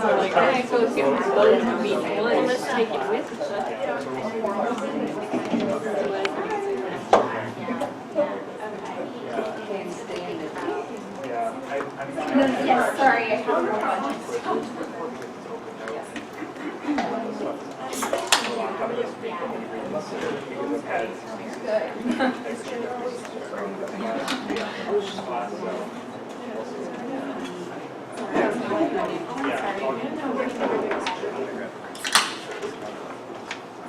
kids are like, hey, so if you're going to meet one, let's take it with us. Yes, sorry.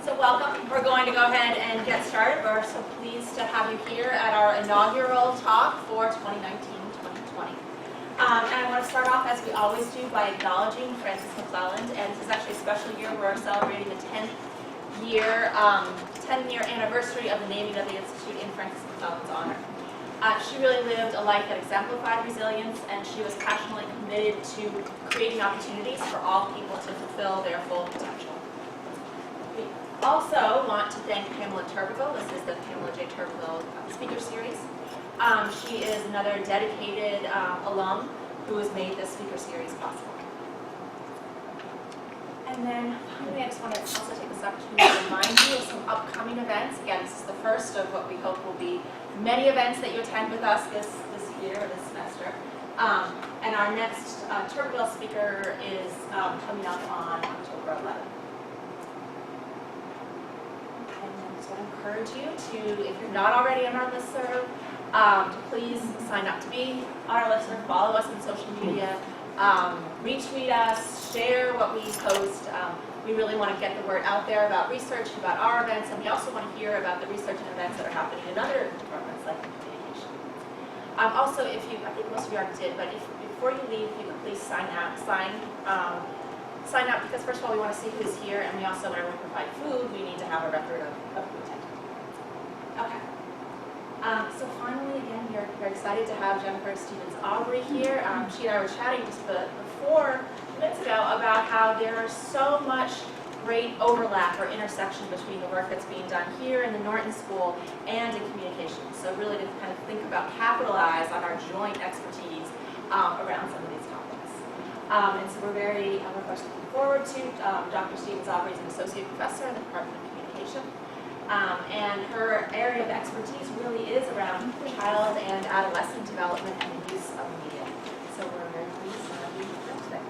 So welcome. We're going to go ahead and get started. We're so pleased to have you here at our inaugural talk for 2019-2020. And I want to start off, as we always do, by acknowledging Frances McClelland. And this is actually a special year. We're celebrating the 10-year anniversary of the naming of the Institute in Frances McClelland's honor. She really lived a life that exemplified resilience, and she was passionately committed to creating opportunities for all people to fulfill their full potential. We also want to thank Pamela Turbeville. This is the Pamela J. Turbeville Speaker Series. She is another dedicated alum who has made this speaker series possible. And then finally, I just want to also take this opportunity to remind you of some upcoming events. Again, this is the first of what we hope will be many events that you attend with us this year or this semester. And our next Turbeville speaker is coming up on October 11th. And then so I encourage you to, if you're not already on our listserv, to please sign up to be on our listserv, follow us on social media, retweet us, share what we post. We really want to get the word out there about research, about our events, and we also want to hear about the research and events that are happening in other departments like communication. Also, I think most of you already did, but before you leave, if you could please sign out because first of all, we want to see who's here, and we also, whenever we provide food, we need to have a record of who attended. Okay. So finally, again, we're very excited to have Jennifer Stevens Aubrey here. She and I were chatting just before minutes ago about how there is so much great overlap or intersection between the work that's being done here in the Norton School and in communication. So really to kind of think about, capitalize on our joint expertise around some of these topics. And so we're very, of course, looking forward to Dr. Stevens Aubrey is an associate professor in the Department of Communication. And her area of expertise really is around child and adolescent development and the use of media. So we're very pleased to have you here today.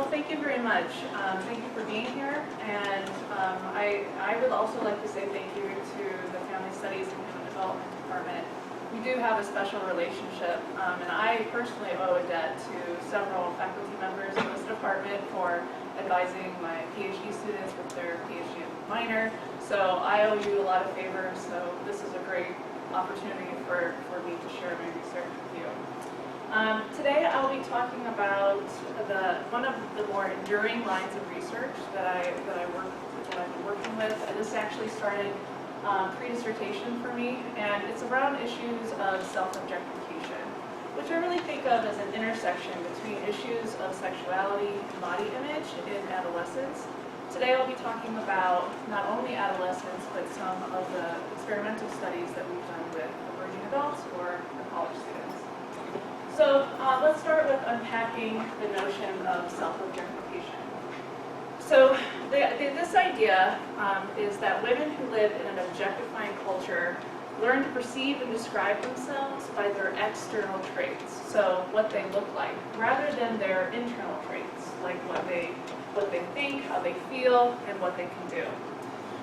Thank you very much. Thank you for being here, and I would also like to say thank you to the Family Studies and Human Development Department. We do have a special relationship, and I personally owe a debt to several faculty members in this department for advising my Ph.D. students with their Ph.D. minor. So I owe you a lot of favors, so this is a great opportunity for me to share my research with you. Today I'll be talking about one of the more enduring lines of research that I've been working with. This actually started pre-dissertation for me, and it's around issues of self-objectification, which I really think of as an intersection between issues of sexuality and body image in adolescents. Today I'll be talking about not only adolescents, but some of the experimental studies that we've done with emerging adults or college students. So let's start with unpacking the notion of self-objectification. So this idea is that women who live in an objectifying culture learn to perceive and describe themselves by their external traits, so what they look like, rather than their internal traits, like what they think, how they feel, and what they can do.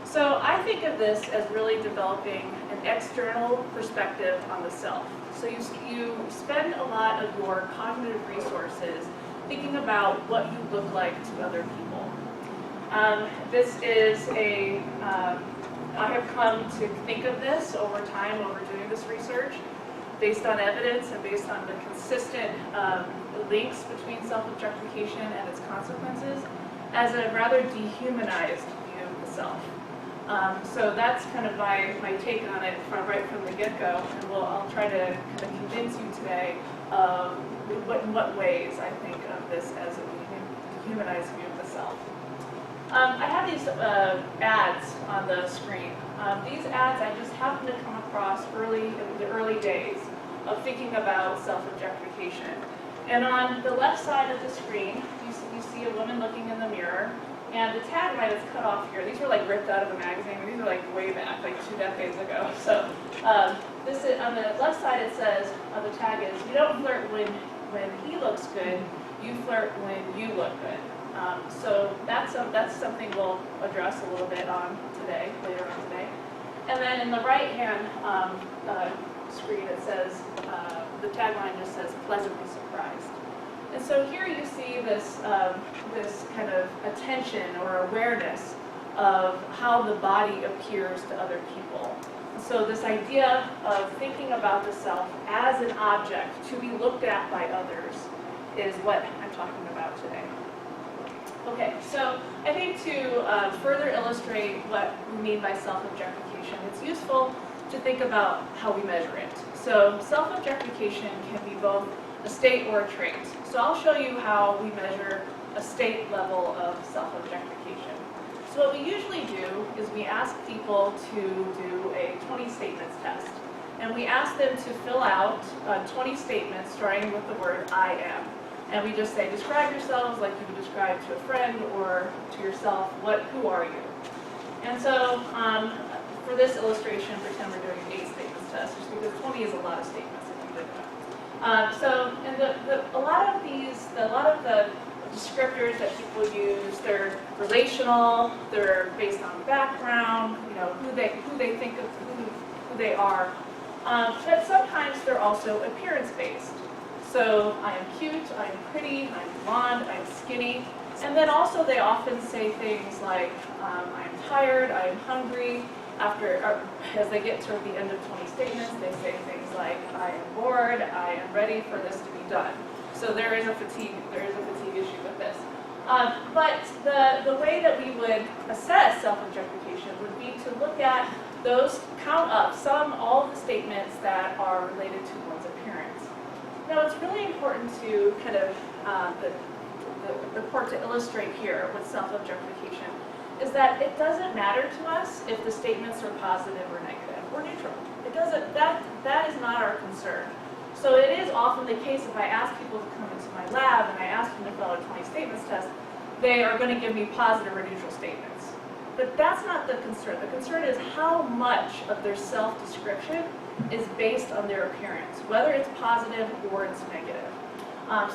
So I think of this as really developing an external perspective on the self. So you spend a lot of your cognitive resources thinking about what you look like to other people. This is I have come to think of this over time, over doing this research, based on evidence and based on the consistent links between self-objectification and its consequences, as a rather dehumanized view of the self. So that's kind of my take on it right from the get-go, and I'll try to kind of convince you today of in what ways I think of this as a humanized view of the self. I have these ads on the screen. These ads I just happened to come across in the early days of thinking about self-objectification. And on the left side of the screen, you see a woman looking in the mirror, and the tagline is cut off here. These were like ripped out of a magazine. These are like way back, like 2 decades ago. So this is, on the left side it says, the tag is, you don't flirt when he looks good, you flirt when you look good. So that's something we'll address a little bit on today, later on today. And then in the right-hand screen it says, the tagline just says, pleasantly surprised. And so here you see this kind of attention or awareness of how the body appears to other people. So this idea of thinking about the self as an object to be looked at by others is what I'm talking about today. Okay, so I think to further illustrate what we mean by self-objectification, it's useful to think about how we measure it. So self-objectification can be both a state or a trait. So I'll show you how we measure a state level of self-objectification. So what we usually do is we ask people to do a 20 statements test. And we ask them to fill out 20 statements starting with the word I am. And we just say, describe yourselves like you would describe to a friend or to yourself, who are you? And so for this illustration, pretend we're doing an 8 statements test, just because 20 is a lot of statements if you didn't know. A lot of the descriptors that people use, they're relational, they're based on background, who they think of, who they are. But sometimes they're also appearance-based. So I am cute, I'm pretty, I'm blonde, I'm skinny. And then also they often say things like, I'm tired, I'm hungry. As they get toward the end of 20 statements, they say things like, I am bored, I am ready for this to be done. So there is a fatigue issue with this. But the way that we would assess self-objectification would be to look at count up all of the statements that are related to one's appearance. Now it's really important to kind of, the part to illustrate here with self-objectification is that it doesn't matter to us if the statements are positive or negative or neutral. It doesn't, that is not our concern. So it is often the case if I ask people to come into my lab and I ask them to fill out a 20 statements test, they are going to give me positive or neutral statements. But that's not the concern. The concern is how much of their self-description is based on their appearance, whether it's positive or it's negative.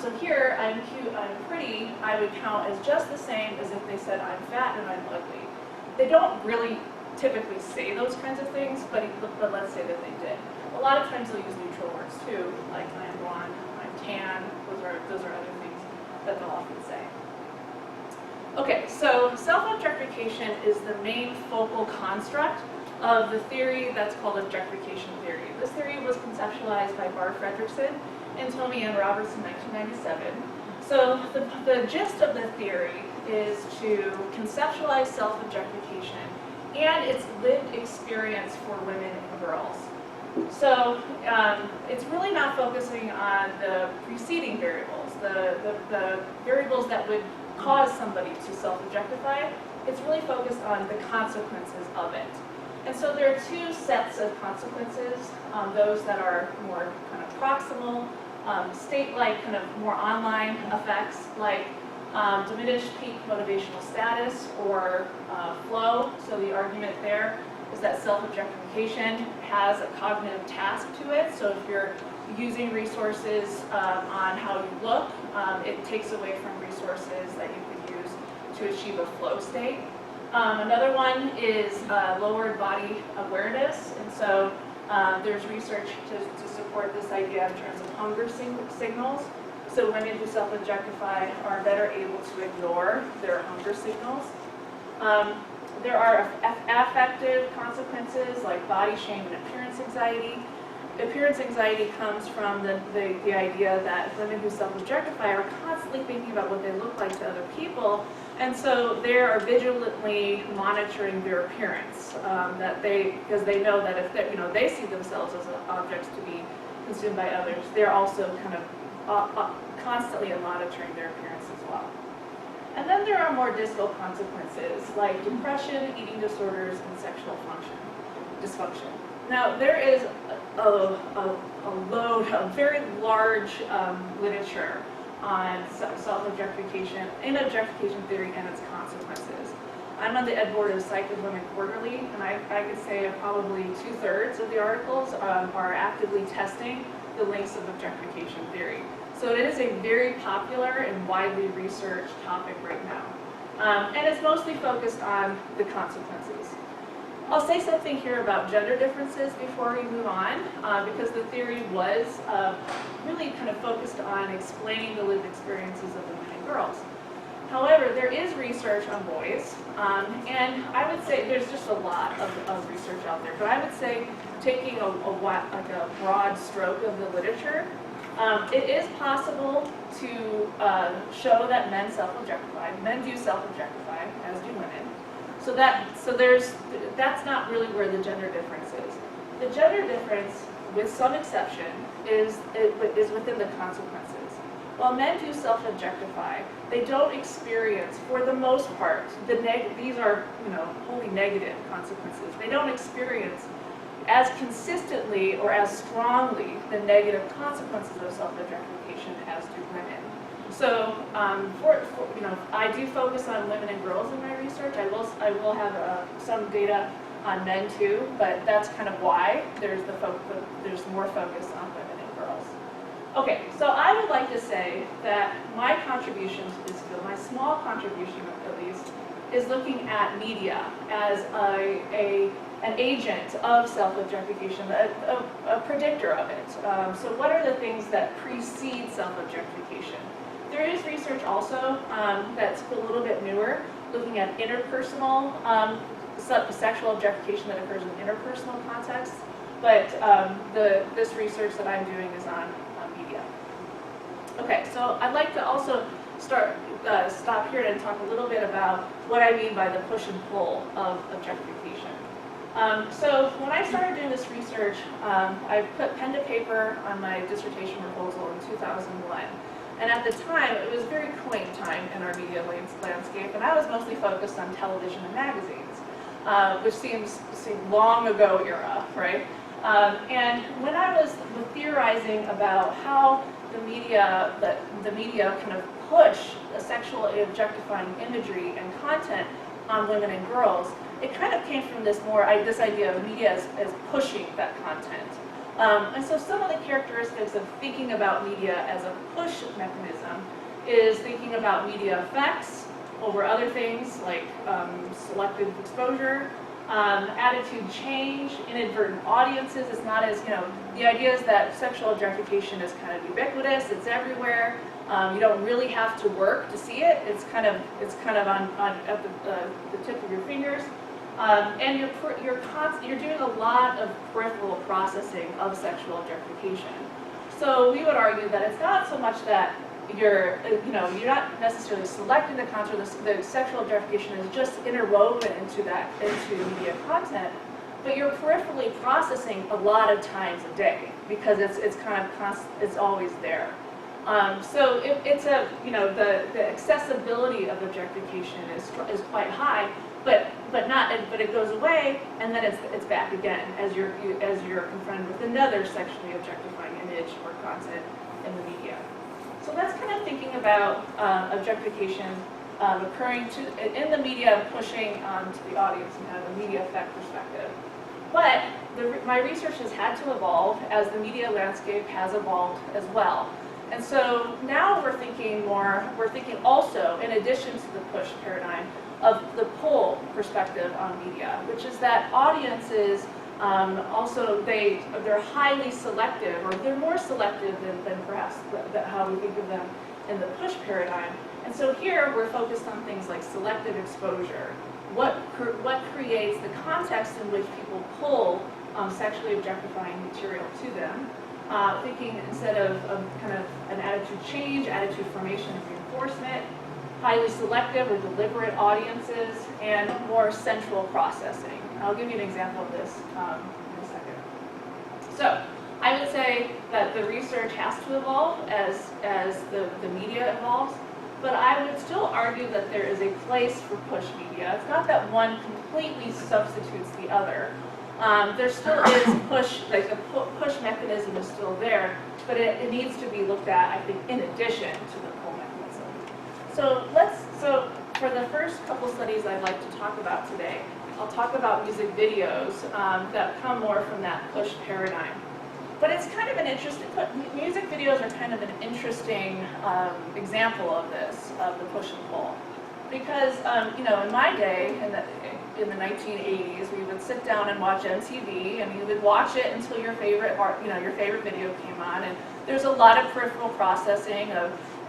So here, I'm cute, I'm pretty, I would count as just the same as if they said I'm fat and I'm ugly. They don't really typically say those kinds of things, but let's say that they did. A lot of times they'll use neutral words too, like I'm blonde, I'm tan, those are other things that they'll often say. Okay, so self-objectification is the main focal construct of the theory that's called Objectification Theory. This theory was conceptualized by Barr Fredrickson and Tommy Ann Roberts in 1997. So the gist of the theory is to conceptualize self-objectification and its lived experience for women and girls. So it's really not focusing on the preceding variables, the variables that would cause somebody to self-objectify. It's really focused on the consequences of it. And so there are 2 sets of consequences, those that are more kind of proximal, state-like, kind of more online effects, like diminished peak motivational status or flow. So the argument there is that self-objectification has a cognitive task to it. So if you're using resources on how you look, it takes away from resources that you could use to achieve a flow state. Another one is lowered body awareness, and so there's research to support this idea in terms of hunger signals. So women who self-objectify are better able to ignore their hunger signals. There are affective consequences like body shame and appearance anxiety. appearance anxiety comes from the idea that women who self-objectify are constantly thinking about what they look like to other people, and so they are vigilantly monitoring their appearance. Because they know that if they see themselves as objects to be consumed by others, they're also kind of constantly monitoring their appearance as well. And then there are more distal consequences like depression, eating disorders, and sexual dysfunction. Now, there is a very large literature on self-objectification, in objectification theory, and its consequences. I'm on the ed board of Psych of Women Quarterly, and I could say probably 2/3 of the articles are actively testing the links of objectification theory. So it is a very popular and widely researched topic right now. And it's mostly focused on the consequences. I'll say something here about gender differences before we move on, because the theory was really kind of focused on explaining the lived experiences of women and girls. However, there is research on boys, and I would say there's just a lot of research out there, but I would say taking a broad stroke of the literature, it is possible to show that men self-objectify. Men do self-objectify, as do women. So that's not really where the gender difference is. The gender difference, with some exception, is within the consequences. While men do self-objectify, they don't experience, for the most part, these are wholly negative consequences. They don't experience as consistently or as strongly the negative consequences of self-objectification as do women. So, I do focus on women and girls in my research. I will have some data on men too, but that's kind of why there's more focus on women and girls. Okay, so I would like to say that my contribution to this field, my small contribution at least, is looking at media as an agent of self-objectification, a predictor of it. So what are the things that precede self-objectification? There is research also that's a little bit newer, looking at interpersonal sexual objectification that occurs in interpersonal contexts, but this research that I'm doing is on media. Okay, so I'd like to also stop here and talk a little bit about what I mean by the push and pull of objectification. So when I started doing this research, I put pen to paper on my dissertation proposal in 2001. And at the time, it was a very quaint time in our media landscape, and I was mostly focused on television and magazines, which seems long ago era, right? And when I was theorizing about how the media kind of push a sexually objectifying imagery and content on women and girls, it kind of came from this idea of media as pushing that content. And so some of the characteristics of thinking about media as a push mechanism is thinking about media effects over other things like selective exposure, attitude change, inadvertent audiences. It's not as, the idea is that sexual objectification is kind of ubiquitous, it's everywhere. You don't really have to work to see it. It's kind of on at the tip of your fingers. And you're doing a lot of peripheral processing of sexual objectification. So we would argue that it's not so much that you're not necessarily selecting the content. The sexual objectification is just interwoven into media content, but you're peripherally processing a lot of times a day because it's always there. So it's the accessibility of objectification is quite high. But it goes away, and then it's back again as you're confronted with another sexually objectifying image or content in the media. So that's kind of thinking about objectification occurring in the media, pushing to the audience and kind of a media effect perspective. But my research has had to evolve as the media landscape has evolved as well. And so now we're thinking also, in addition to the push paradigm, of the pull perspective on media, which is that audiences also they're highly selective, or they're more selective than perhaps how we think of them in the push paradigm. And so here we're focused on things like selective exposure. What creates the context in which people pull sexually objectifying material to them, thinking instead of kind of an attitude change, attitude formation and reinforcement, highly selective or deliberate audiences, and more central processing. I'll give you an example of this in a second. So I would say that the research has to evolve as the media evolves, but I would still argue that there is a place for push media. It's not that one completely substitutes the other. There still is push, like the push mechanism is still there, but it needs to be looked at, I think, in addition to the pull mechanism. So for the first couple studies I'd like to talk about today, I'll talk about music videos that come more from that push paradigm. But it's kind of an interesting, music videos are kind of an interesting example of this, of the push and pull. Because, in my day, in the 1980s, we would sit down and watch MTV, and you would watch it until your favorite video came on, and there's a lot of peripheral processing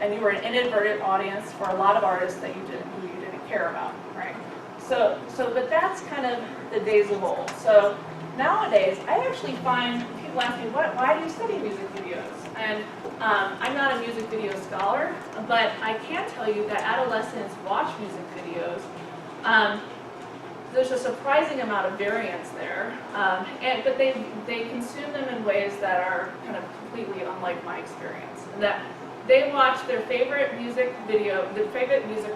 and you were an inadvertent audience for a lot of artists who you didn't care about, right? But that's kind of the days of old. So nowadays, I actually find people ask me, why do you study music videos? And I'm not a music video scholar, but I can tell you that adolescents watch music videos. There's a surprising amount of variance there, but they consume them in ways that are kind of completely unlike my experience. And that they watch their favorite music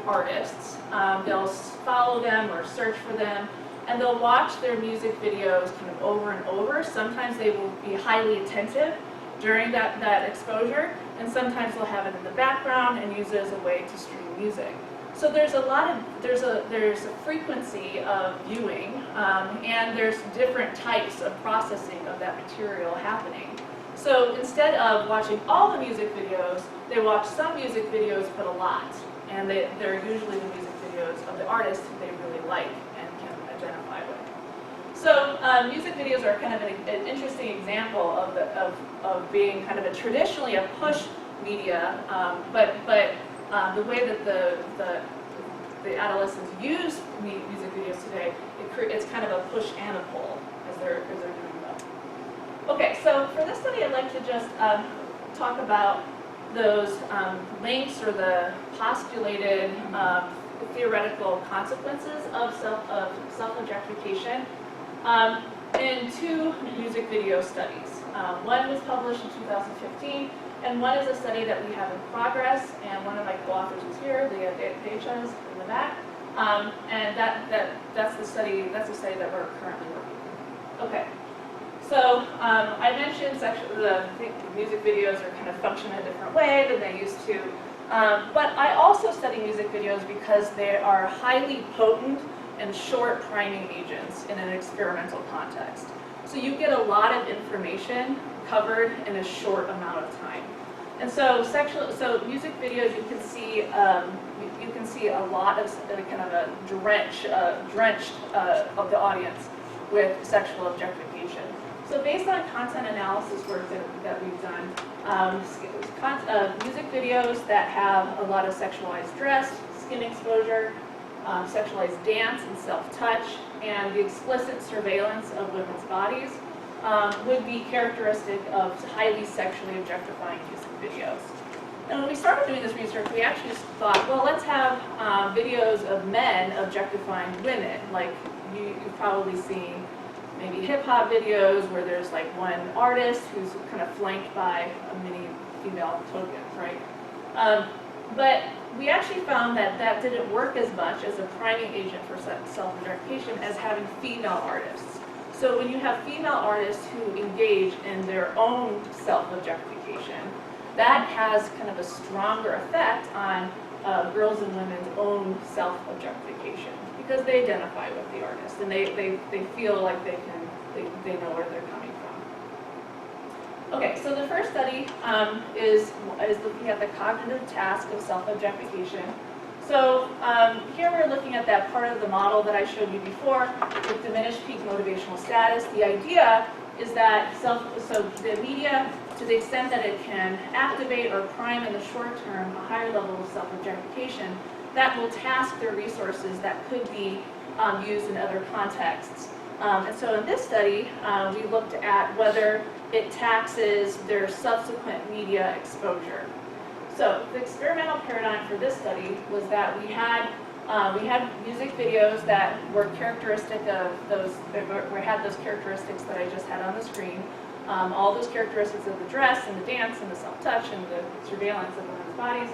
artists. They'll follow them or search for them, and they'll watch their music videos kind of over and over. Sometimes they will be highly attentive during that exposure, and sometimes they'll have it in the background and use it as a way to stream music. So there's a frequency of viewing, and there's different types of processing of that material happening. So instead of watching all the music videos, they watch some music videos but a lot, and they're usually the music videos of the artists who they really like and can identify with. So music videos are kind of an interesting example of being kind of traditionally a push media, but the way that the adolescents use music videos today, it's kind of a push and a pull as they're doing them. Okay, so for this study, I'd like to just talk about those links or the postulated theoretical consequences of self-objectification in two music video studies. One was published in 2015, and one is a study that we have in progress, and one of my co-authors is here, Leah Dechas in the back, and that's the study that we're currently working on. Okay. So I mentioned the music videos are kind of function in a different way than they used to. But I also study music videos because they are highly potent and short priming agents in an experimental context. So you get a lot of information covered in a short amount of time. And so music videos, you can see a lot of kind of a drenched of the audience with sexual objectification. So based on content analysis work that we've done, music videos that have a lot of sexualized dress, skin exposure, sexualized dance and self-touch, and the explicit surveillance of women's bodies would be characteristic of highly sexually objectifying music videos. And when we started doing this research, we actually thought, well, let's have videos of men objectifying women, like you've probably seen maybe hip-hop videos where there's like one artist who's kind of flanked by a mini female token, right? But we actually found that didn't work as much as a priming agent for self-objectification as having female artists. So when you have female artists who engage in their own self-objectification, that has kind of a stronger effect on girls and women's own self-objectification, because they identify with the artist and they feel like they know where they're coming from. Okay, so the first study is looking at the cognitive task of self-objectification. So here we're looking at that part of the model that I showed you before with diminished peak motivational status. The idea is that the media, to the extent that it can activate or prime in the short term a higher level of self-objectification, that will task their resources that could be used in other contexts. And so in this study, we looked at whether it taxes their subsequent media exposure. So the experimental paradigm for this study was that we had music videos that were characteristic of those, had those characteristics that I just had on the screen. All those characteristics of the dress and the dance and the self-touch and the surveillance of women's bodies.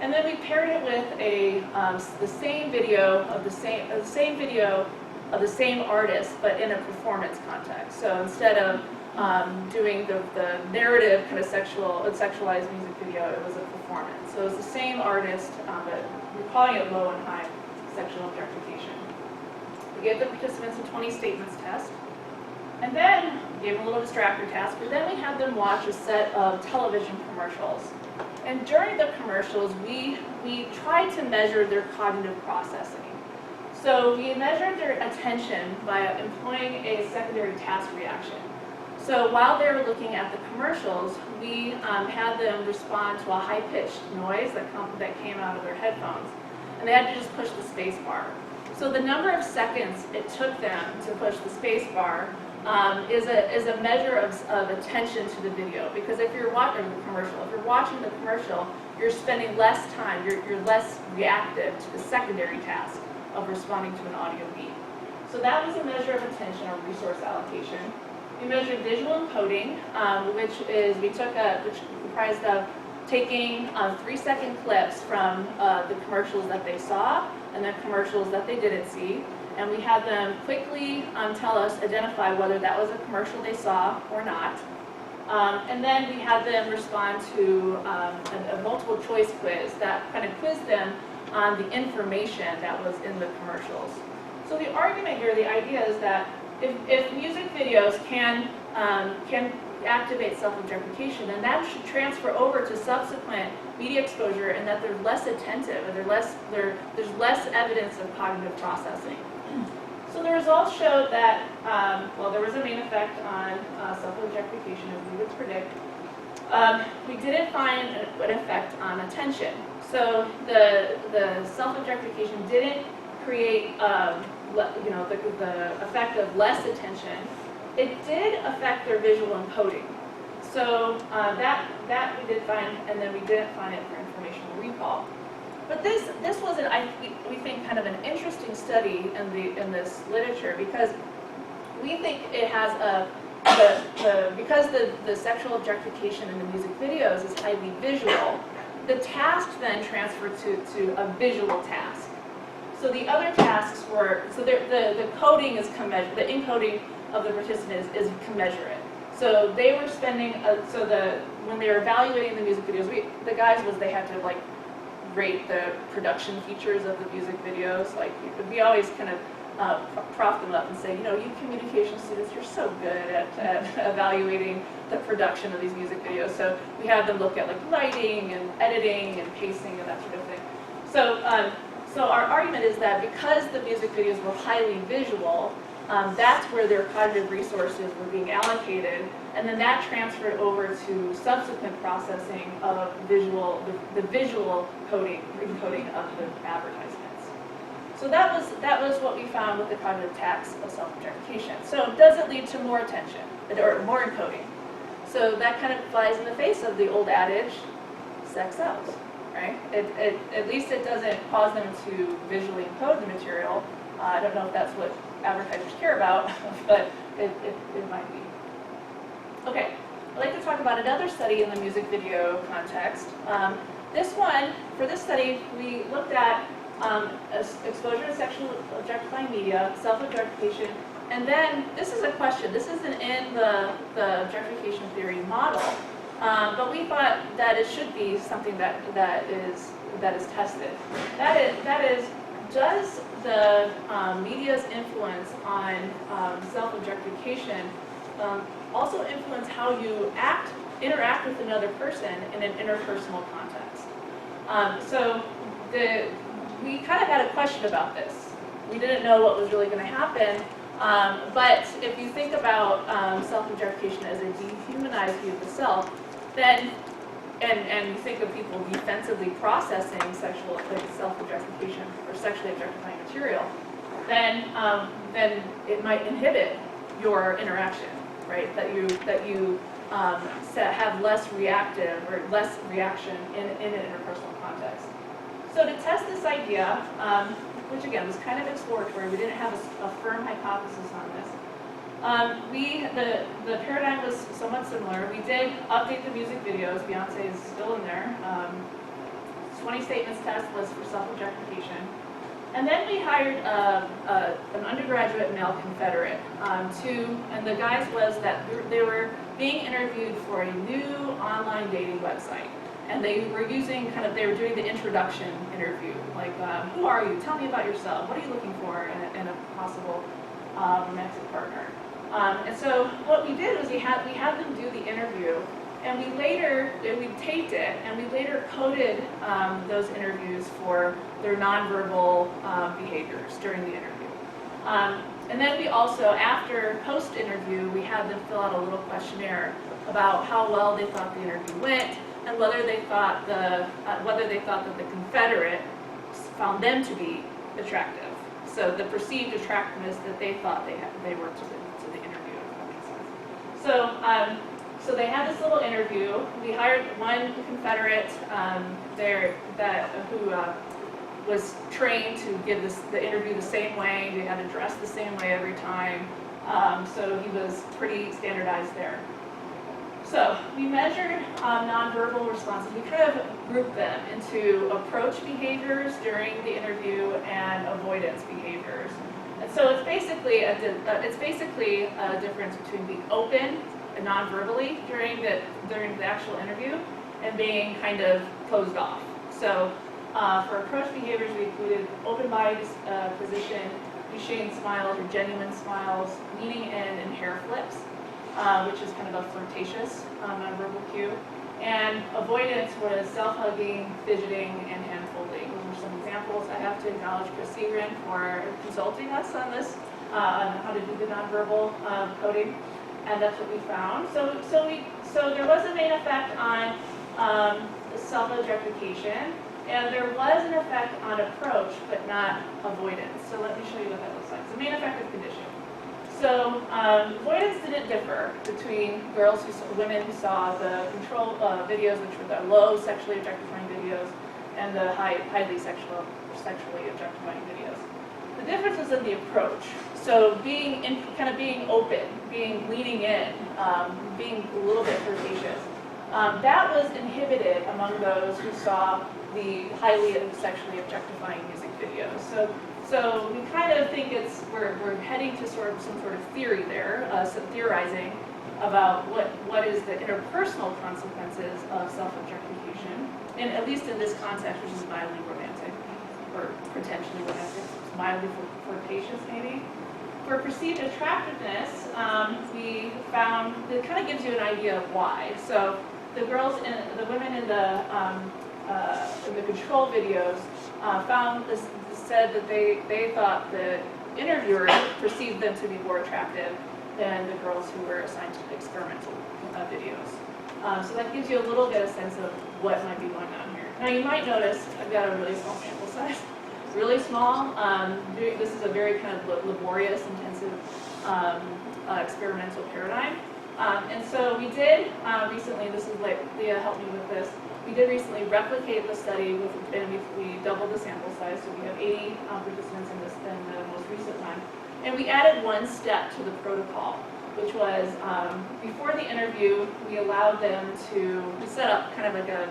And then we paired it with the same video of the same artist, but in a performance context. So instead of doing the narrative kind of sexualized music video, it was a performance. So it was the same artist, but we're calling it low and high sexual objectification. We gave the participants a 20 statements test, and then gave them a little distractor task, but then we had them watch a set of television commercials. And during the commercials, we tried to measure their cognitive processing. So we measured their attention by employing a secondary task reaction. So while they were looking at the commercials, we had them respond to a high-pitched noise that came out of their headphones. And they had to just push the space bar. So the number of seconds it took them to push the space bar is a measure of attention to the video. Because if you're watching the commercial, you're spending less time, you're less reactive to the secondary task of responding to an audio beat. So that was a measure of attention or resource allocation. We measured visual encoding, which comprised of taking 3-second clips from the commercials that they saw and the commercials that they didn't see. And we had them quickly identify whether that was a commercial they saw or not. And then we had them respond to a multiple choice quiz that kind of quizzed them on the information that was in the commercials. So the argument here, the idea is that if music videos can activate self-objectification, then that should transfer over to subsequent media exposure, and that they're less attentive, and there's less evidence of cognitive processing. So the results showed that, there was a main effect on self-objectification, as we would predict. We didn't find an effect on attention. So the self-objectification didn't create the effect of less attention. It did affect their visual encoding. So that we did find, and then we didn't find it for informational recall. But this was, we think, kind of an interesting study in this literature, because we think it has because the sexual objectification in the music videos is highly visual, the task then transferred to a visual task. So the other tasks were, the coding is commensurate, the encoding of the participant is commensurate. So they were spending, when they were evaluating the music videos, they had to rate the production features of the music videos. We always kind of prop them up and say, you communication students, you're so good at evaluating the production of these music videos. So we have them look at lighting and editing and pacing and that sort of thing. So our argument is that because the music videos were highly visual, that's where their cognitive resources were being allocated, and then that transferred over to subsequent processing of the visual encoding of the advertisements. So that was what we found with the cognitive tax of self-objectification. So does it lead to more attention or more encoding? So that kind of flies in the face of the old adage, sex sells, right? At least it doesn't cause them to visually encode the material. I don't know if that's what advertisers care about, but it might be. Okay, I'd like to talk about another study in the music video context. For this study, we looked at exposure to sexual objectifying media, self-objectification, and then this is a question. This isn't in the objectification theory model, but we thought that it should be something that is tested. That is, does the media's influence on self-objectification also influence how you interact with another person in an interpersonal context? We kind of had a question about this. We didn't know what was really going to happen, but if you think about self-objectification as a dehumanized view of the self, then and you think of people defensively processing self-objectification or sexually objectifying material, then it might inhibit your interaction, right? That you have less reactive or less reaction in an interpersonal context. So to test this idea, which again was kind of exploratory, we didn't have a firm hypothesis on this. The paradigm was somewhat similar. We did update the music videos. Beyonce is still in there. 20 statements test was for self-objectification. And then we hired an undergraduate male confederate and the guys was that they were being interviewed for a new online dating website. And they were using they were doing the introduction interview, like, who are you? Tell me about yourself. What are you looking for in a possible romantic partner? And so what we did was we had them do the interview, and we taped it, and we later coded those interviews for their nonverbal behaviors during the interview. And then we also, after post-interview, we had them fill out a little questionnaire about how well they thought the interview went, and whether they thought that the Confederate found them to be attractive. So the perceived attractiveness that they thought they were to the interview, if that makes sense. So they had this little interview. We hired one Confederate who was trained to give the interview the same way. They had to dress the same way every time. So he was pretty standardized there. So we measured nonverbal responses. We kind of grouped them into approach behaviors during the interview and avoidance behaviors. And so it's basically a difference between being open and non-verbally during the actual interview and being kind of closed off. So for approach behaviors, we included open body position, Duchenne smiles or genuine smiles, leaning in and hair flips, which is kind of a flirtatious nonverbal cue. And avoidance was self-hugging, fidgeting, and hand-folding. Those are some examples. I have to acknowledge Chris Segrin for consulting us on this, on how to do the nonverbal coding, and that's what we found. So there was a main effect on self-objectification, and there was an effect on approach, but not avoidance. So let me show you what that looks like. So main effective condition. So avoidance didn't differ between women who saw the control videos, which were the low sexually objectifying videos, and the highly sexually objectifying videos. The difference was in the approach. So being open, leaning in, being a little bit flirtatious. That was inhibited among those who saw the highly sexually objectifying music videos. So we kind of think we're heading to some sort of theory there, some theorizing about what is the interpersonal consequences of self-objectification, and at least in this context, which is mildly romantic, or potentially romantic, mildly flirtatious maybe. For perceived attractiveness, we found it kind of gives you an idea of why. So the women in the control videos said that they thought the interviewer perceived them to be more attractive than the girls who were assigned to the experimental videos. So that gives you a little bit of sense of what might be going on here. Now you might notice I've got a really small sample size. Really small. This is a very kind of laborious, intensive experimental paradigm. And so we did recently, this is like Leah helped me with this, we did recently replicate the study and we doubled the sample size, so we have 80 participants in the most recent one. And we added one step to the protocol, which was before the interview, we allowed them to set up kind of like a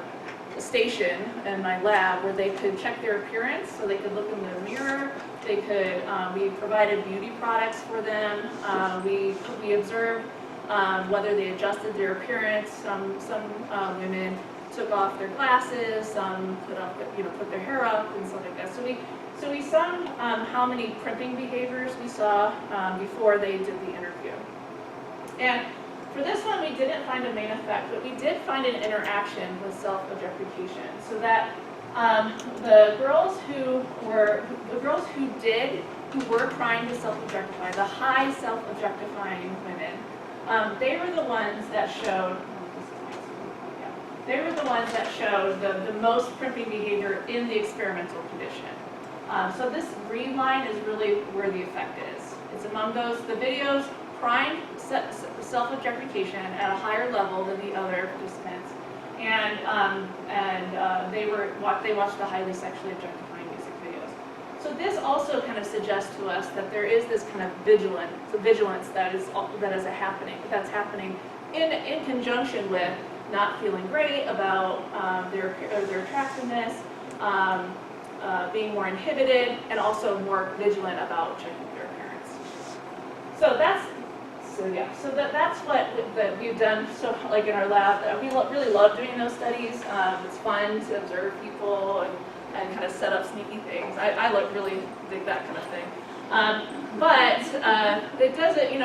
station in my lab where they could check their appearance, so they could look in the mirror. They could. We provided beauty products for them. We observed whether they adjusted their appearance. Some women took off their glasses. Some put their hair up and stuff like that. So we summed how many primping behaviors we saw before they did the interview. And for this one, we didn't find a main effect, but we did find an interaction with self-objectification. So that the girls who were trying to self-objectify, the high self-objectifying women, they were the ones that showed. They were the ones that showed the most primping behavior in the experimental condition. So this green line is really where the effect is. It's among those, the videos primed self-objectification at a higher level than the other participants. And they watched the highly sexually objectifying music videos. So this also kind of suggests to us that there is this kind of vigilance that's happening in conjunction with not feeling great about their attractiveness, being more inhibited, and also more vigilant about checking their appearance. So that's what that we've done. So like in our lab, we really love doing those studies. It's fun to observe people and kind of set up sneaky things. I really dig that kind of thing. But it doesn't,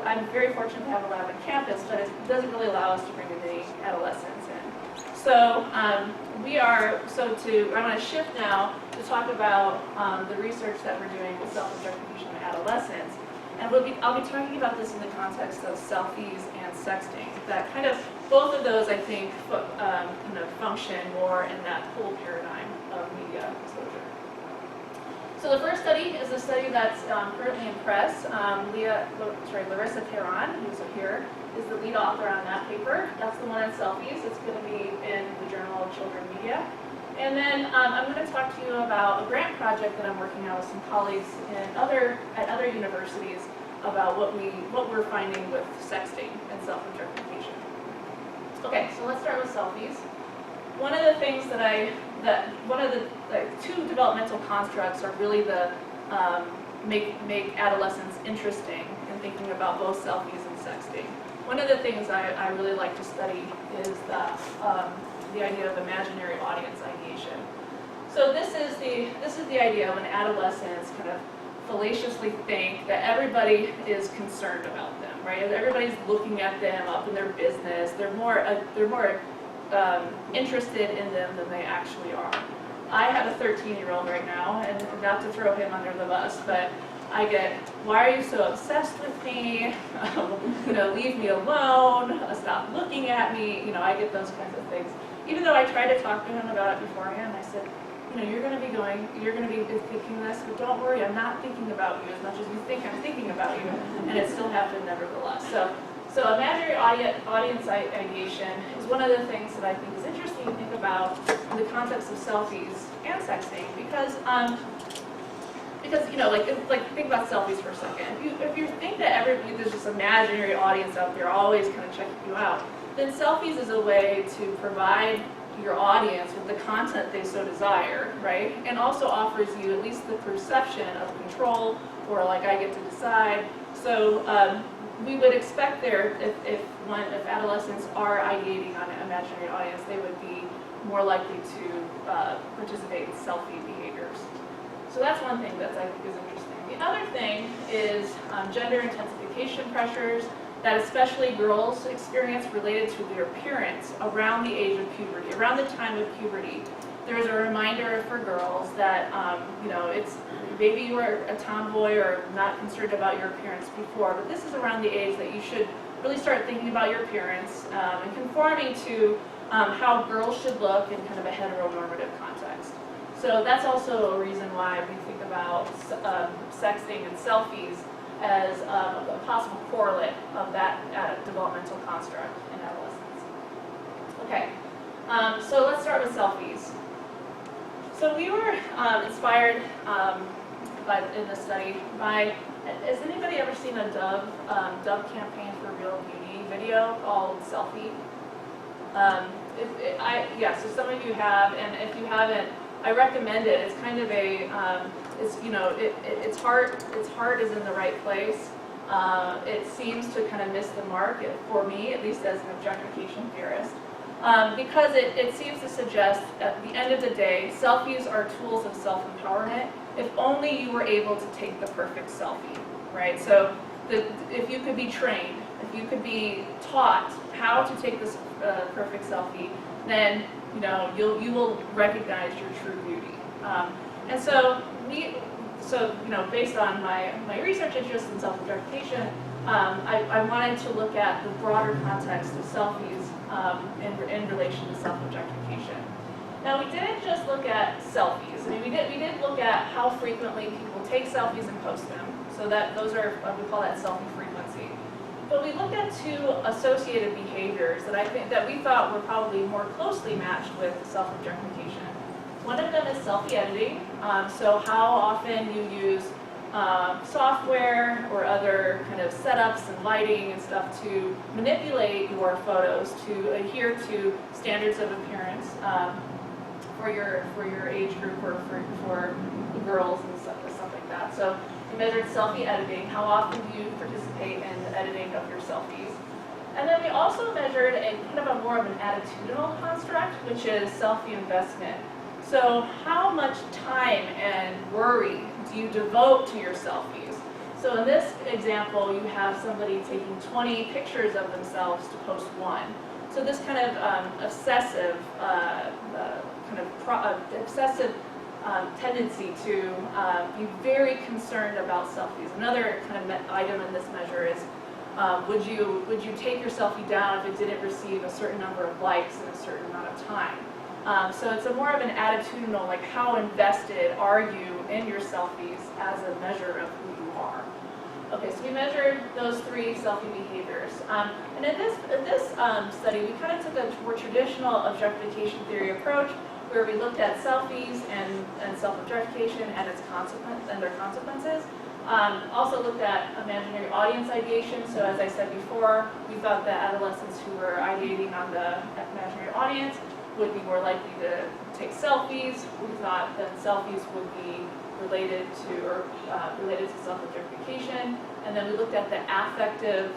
I'm very fortunate to have a lab on campus, but it doesn't really allow us to bring any adolescents in. So I want to shift now to talk about the research that we're doing with self-objectification in adolescents. And I'll be talking about this in the context of selfies and sexting. That kind of, both of those, I think, kind of function more in that whole paradigm of media exposure. So the first study is a study that's currently in press. Larissa Perron, who's here, is the lead author on that paper. That's the one on selfies. It's going to be in the Journal of Children Media. And then I'm going to talk to you about a grant project that I'm working on with some colleagues at other universities about what we're finding with sexting and self-objectification. Okay, so let's start with selfies. One of the things one of the two developmental constructs are really the make adolescents interesting in thinking about both selfies and sexting. One of the things I really like to study is the idea of imaginary audience ideation. So this is the idea when adolescents kind of fallaciously think that everybody is concerned about them, right? Everybody's looking at them, up in their business. They're more interested in them than they actually are. I have a 13-year-old right now, and not to throw him under the bus, but I get, why are you so obsessed with me? Leave me alone. Stop looking at me. I get those kinds of things. Even though I tried to talk to him about it beforehand, I said, you're going to be thinking this, but don't worry, I'm not thinking about you as much as you think I'm thinking about you, and it still happened nevertheless. So imaginary audience ideation is one of the things that I think is interesting to think about in the context of selfies and sexting, because think about selfies for a second. If you think that there's this imaginary audience out there always kind of checking you out, then selfies is a way to provide your audience with the content they so desire, right? And also offers you at least the perception of control, or like I get to decide. So we would expect if adolescents are ideating on an imaginary audience, they would be more likely to participate in selfie behaviors. So that's one thing that I think is interesting. The other thing is gender intensification pressures that especially girls experience related to their appearance around the age of puberty, around the time of puberty. There's a reminder for girls that, it's maybe you were a tomboy or not concerned about your appearance before, but this is around the age that you should really start thinking about your appearance and conforming to how girls should look in kind of a heteronormative context. So that's also a reason why we think about sexting and selfies as a possible correlate of that developmental construct in adolescence. Okay, so let's start with selfies. So we were inspired in this study by, has anybody ever seen a Dove campaign for real beauty video called Selfie? So some of you have, and if you haven't, I recommend it. It's kind of a, its heart is in the right place. It seems to kind of miss the mark, for me, at least as an objectification theorist, because it seems to suggest at the end of the day, selfies are tools of self-empowerment if only you were able to take the perfect selfie, right? So if you could be trained, if you could be taught how to take this perfect selfie, then you will recognize your true beauty. And so based on my research interest in self-objectification, I wanted to look at the broader context of selfies in relation to self-objectification. Now, we didn't just look at selfies. I mean, we did look at how frequently people take selfies and post them. So that those are, we call that selfie frequency. But we looked at two associated behaviors that we thought were probably more closely matched with self-objectification. One of them is selfie editing. So how often you use software or other kind of setups and lighting and stuff to manipulate your photos to adhere to standards of appearance for your age group or for girls and stuff like that. So we measured selfie editing. How often do you participate in the editing of your selfies? And then we also measured a kind of a more of an attitudinal construct, which is selfie investment. So how much time and worry do you devote to your selfies? So in this example, you have somebody taking 20 pictures of themselves to post one. So this kind of obsessive, tendency to be very concerned about selfies. Another kind of item in this measure is would you take your selfie down if it didn't receive a certain number of likes in a certain amount of time? So it's a more of an attitudinal, like how invested are you in your selfies as a measure of who you are. Okay, so we measured those three selfie behaviors. And in this study, we kind of took a more traditional objectification theory approach where we looked at selfies and self-objectification and their consequences. Also looked at imaginary audience ideation. So as I said before, we thought that adolescents who were ideating on the imaginary audience would be more likely to take selfies. We thought that selfies would be related to self-objectification. And then we looked at the affective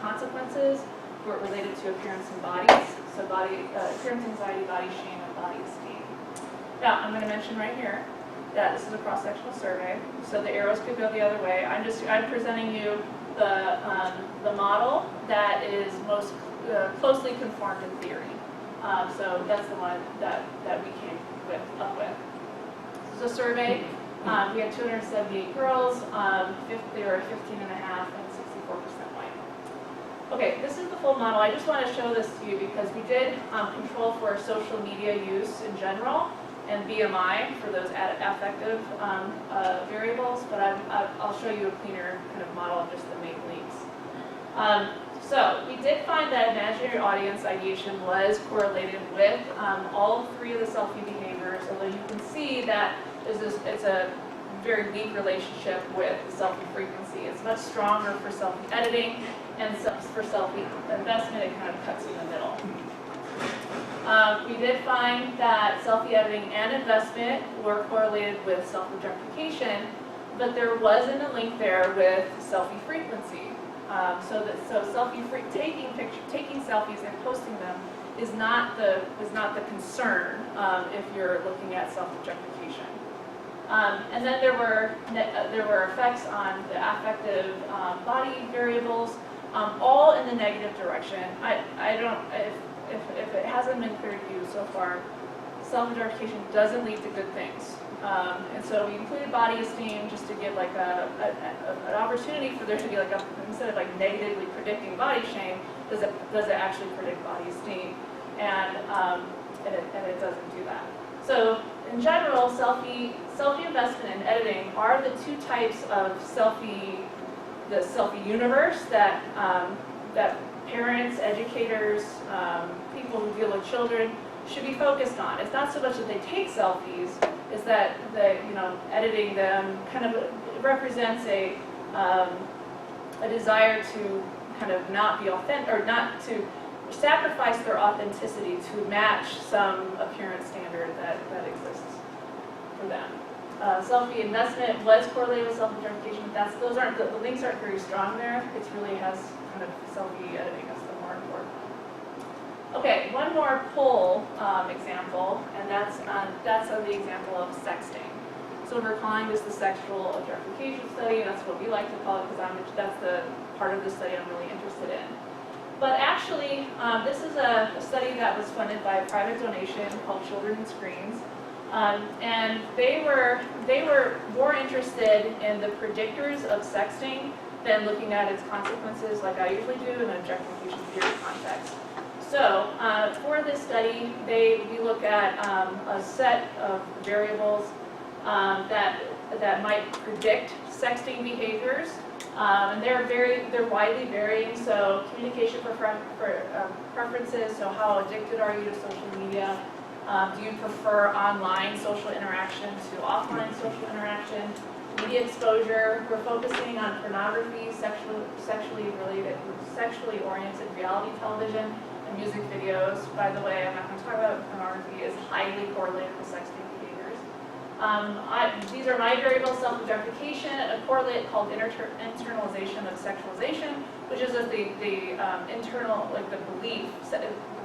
consequences were related to appearance and bodies. So appearance anxiety, body shame, and body esteem. Now, I'm going to mention right here that this is a cross-sectional survey, so the arrows could go the other way. I'm presenting you the model that is most closely conformed in theory. So that's the one that we came up with. This is a survey. We had 278 girls. They were 15.5 and 64% white. Okay, this is the full model. I just want to show this to you because we did control for social media use in general and BMI for those affective variables, but I'll show you a cleaner kind of model of just the main links. So we did find that imaginary audience ideation was correlated with all three of the selfie behaviors, although you can see that it's a very weak relationship with the selfie frequency. It's much stronger for selfie editing, and for selfie investment, it kind of cuts in the middle. We did find that selfie editing and investment were correlated with self-objectification, but there wasn't a link there with selfie frequency. Taking selfies and posting them is not the concern if you're looking at self-objectification. And then there were effects on the affective body variables, all in the negative direction. If it hasn't been clear to you so far, self-objectification doesn't lead to good things. And so we included body esteem just to give like an opportunity for there to be like instead of like negatively predicting body shame, does it actually predict body esteem? And it doesn't do that. So in general, selfie investment and editing are the two types of the selfie universe that parents, educators, people who deal with children should be focused on. It's not so much that they take selfies, is that editing them kind of represents a desire to kind of not be authentic, or not to sacrifice their authenticity to match some appearance standard that exists for them. Selfie investment was correlated with self-objectification. The links aren't very strong there. It really has kind of selfie editing as the more important one. Okay, one more poll example, and that's on the example of sexting. So we're calling this the sexual objectification study. That's what we like to call it because that's the part of the study I'm really interested in. But actually, this is a study that was funded by a private donation called Children and Screens. And they were more interested in the predictors of sexting than looking at its consequences like I usually do in an objectification theory context. So for this study, we look at a set of variables that might predict sexting behaviors, and they're widely varying. So communication preferences. So how addicted are you to social media? Do you prefer online social interaction to offline social interaction? Media exposure. We're focusing on pornography, sexually oriented reality television, and music videos. By the way, I'm not going to talk about pornography. Is highly correlated with sexting behaviors. These are my variables: self-objectification, a correlate called internalization of sexualization, which is the internal, like the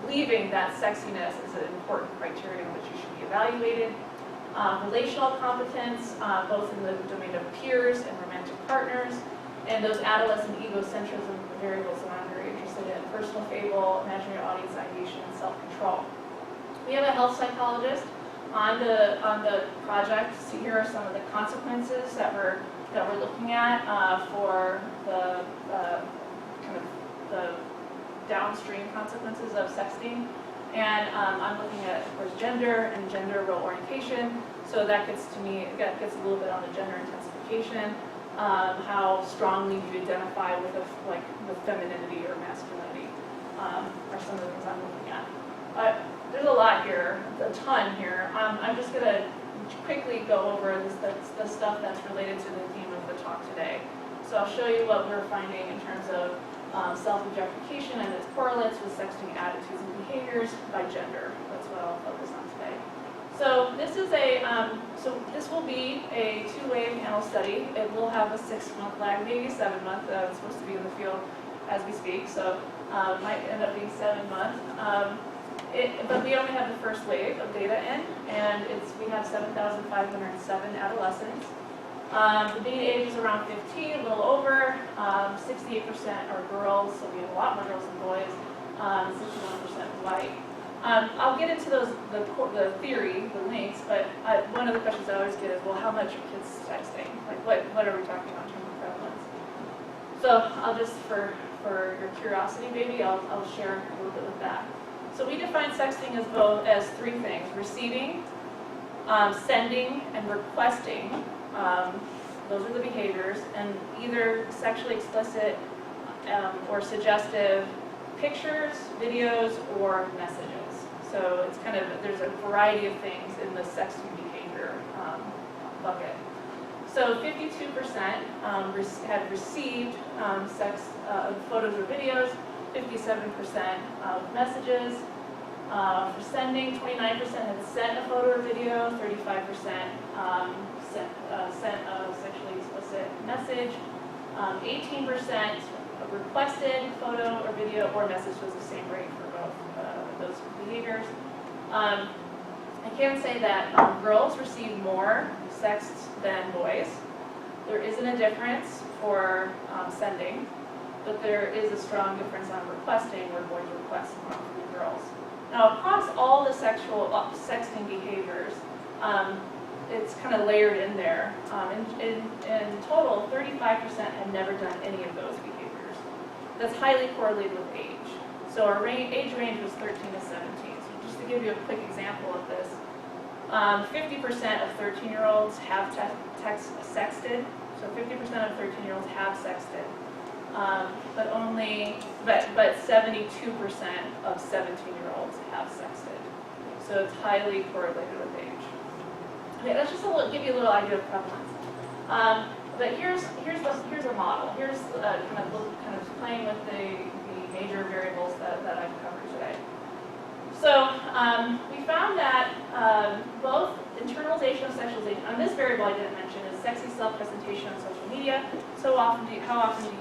believing that sexiness is an important criterion which you should be evaluated. Relational competence, both in the domain of peers and romantic partners, and those adolescent egocentrism variables that I'm very interested in: personal fable, imaginary audience ideation, and self-control. We have a health psychologist on the project. So here are some of the consequences that we're looking at for the kind of the downstream consequences of sexting. And I'm looking at, of course, gender and gender role orientation. So that gets a little bit on the gender intensification. How strongly do you identify with femininity or masculinity are some of the things I'm looking at. There's a lot here, a ton here. I'm just going to quickly go over the stuff that's related to the theme of the talk today. So I'll show you what we're finding in terms of self-objectification and its correlates with sexting attitudes and behaviors by gender. That's what I'll focus on today. So this will be a two-way panel study. It will have a 6-month lag, maybe 7-month. It's supposed to be in the field as we speak, so it might end up being 7 months. But we only have the first wave of data in, and we have 7,507 adolescents. The mean age is around 15, a little over. 68% are girls, so we have a lot more girls than boys. 61% white. I'll get into the theory, the links, but one of the questions I always get is, well, how much are kids sexting? Like, what are we talking about in terms of prevalence? So I'll just, for your curiosity, maybe, I'll share a little bit with that. So we define sexting as 3 things: receiving, sending, and requesting. Those are the behaviors, and either sexually explicit or suggestive pictures, videos, or messages. So it's kind of, there's a variety of things in the sexting behavior bucket. So 52% had received photos or videos, 57% of messages. For sending, 29% had sent a photo or video, 35% sent a sexually explicit message, 18% requested photo or video or message. Was the same rate for both those behaviors. I can say that girls receive more sexts than boys. There isn't a difference for sending, but there is a strong difference on requesting, where boys request more from girls. Now, across all the sexual sexting behaviors, it's kind of layered in there. In total, 35% had never done any of those behaviors. That's highly correlated with age. So our age range was 13 to 17. So just to give you a quick example of this, 50% of 13-year-olds have sexted. So 50% of 13-year-olds have sexted. But 72% of 17-year-olds have sexted. So it's highly correlated with age. Okay, that's just give you a little idea of prevalence. But here's a model. Here's kind of playing with the major variables that I've covered today. So we found that both internalization of sexualization, and this variable I didn't mention, is sexy self-presentation on social media. How often do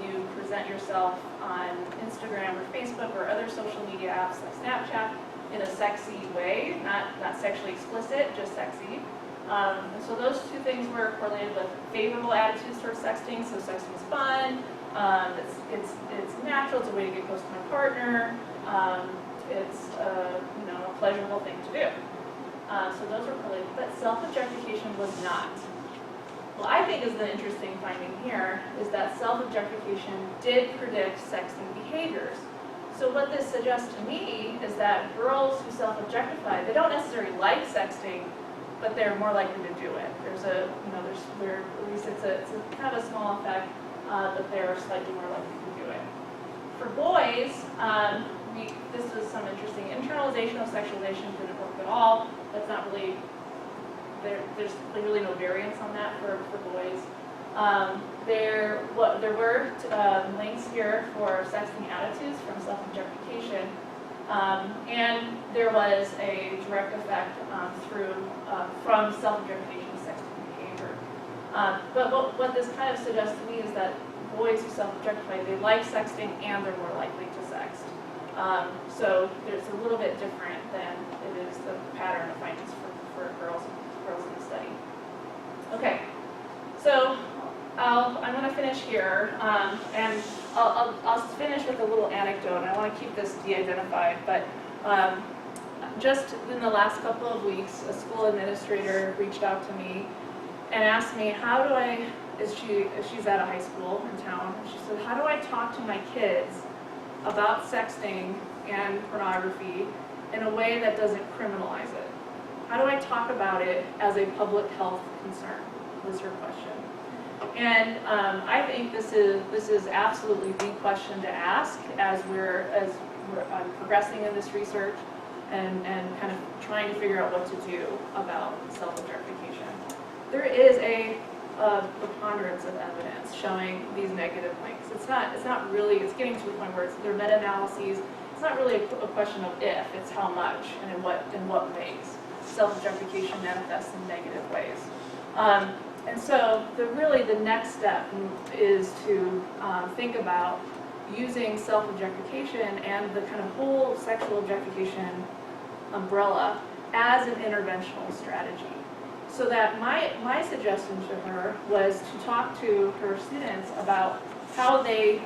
you present yourself on Instagram or Facebook or other social media apps like Snapchat in a sexy way, not sexually explicit, just sexy. And so those 2 things were correlated with favorable attitudes towards sexting. So sexting is fun. It's natural. It's a way to get close to my partner. It's a pleasurable thing to do. So those were correlated, but self-objectification was not. What I think is the interesting finding here is that self-objectification did predict sexting behaviors. So what this suggests to me is that girls who self-objectify, they don't necessarily like sexting, but they're more likely to do it. There's a, at least it's a kind of a small effect, that they're slightly more likely to do it. For boys, this is some interesting internalization of sexualization didn't work at all. That's not really, there's really no variance on that for boys. There were links here for sexting attitudes from self-objectification, and there was a direct effect from self-objectification to sexting behavior. But what this kind of suggests to me is that boys who self-objectify, they like sexting and they're more likely to sext. So it's a little bit different than it is the pattern of findings for girls in the study. Okay, so I'm going to finish here, and I'll finish with a little anecdote. I want to keep this de-identified, but just in the last couple of weeks, a school administrator reached out to me and asked me, she's at a high school in town, she said, how do I talk to my kids about sexting and pornography in a way that doesn't criminalize it? How do I talk about it as a public health concern, was her question. And I think this is absolutely the question to ask as we're progressing in this research and kind of trying to figure out what to do about self-objectification. There is a preponderance of evidence showing these negative links. It's getting to the point where they're meta-analyses. It's not really a question of if, it's how much and in what ways self-objectification manifests in negative ways. And so the next step is to think about using self-objectification and the kind of whole sexual objectification umbrella as an interventional strategy. So that my suggestion to her was to talk to her students about how they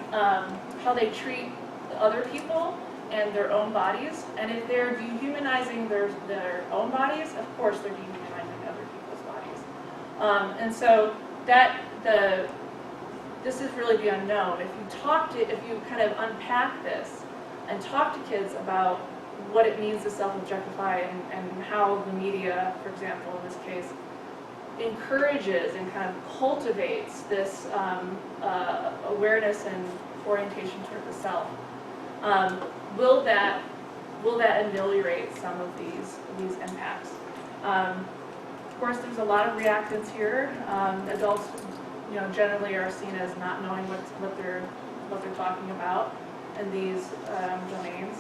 treat other people and their own bodies, and if they're dehumanizing their own bodies, of course they're dehumanizing other people's bodies. And so this is really the unknown. If you kind of unpack this and talk to kids about what it means to self-objectify and how the media, for example, in this case, encourages and kind of cultivates this awareness and orientation toward the self, will that ameliorate some of these impacts? Of course, there's a lot of reactants here. Adults, generally are seen as not knowing what they're talking about in these domains.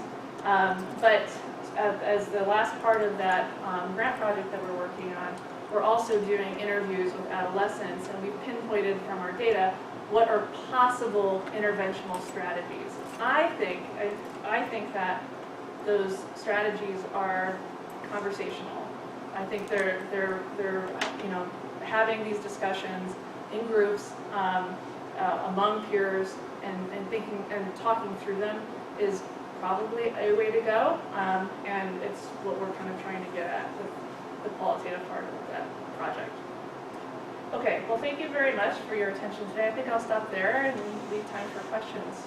But as the last part of that grant project that we're working on, we're also doing interviews with adolescents, and we've pinpointed from our data what are possible interventional strategies. I think that those strategies are conversational. I think they're having these discussions in groups among peers and thinking and talking through them is probably a way to go, and it's what we're kind of trying to get at with the qualitative part of that project. Okay, well, thank you very much for your attention today. I think I'll stop there and leave time for questions.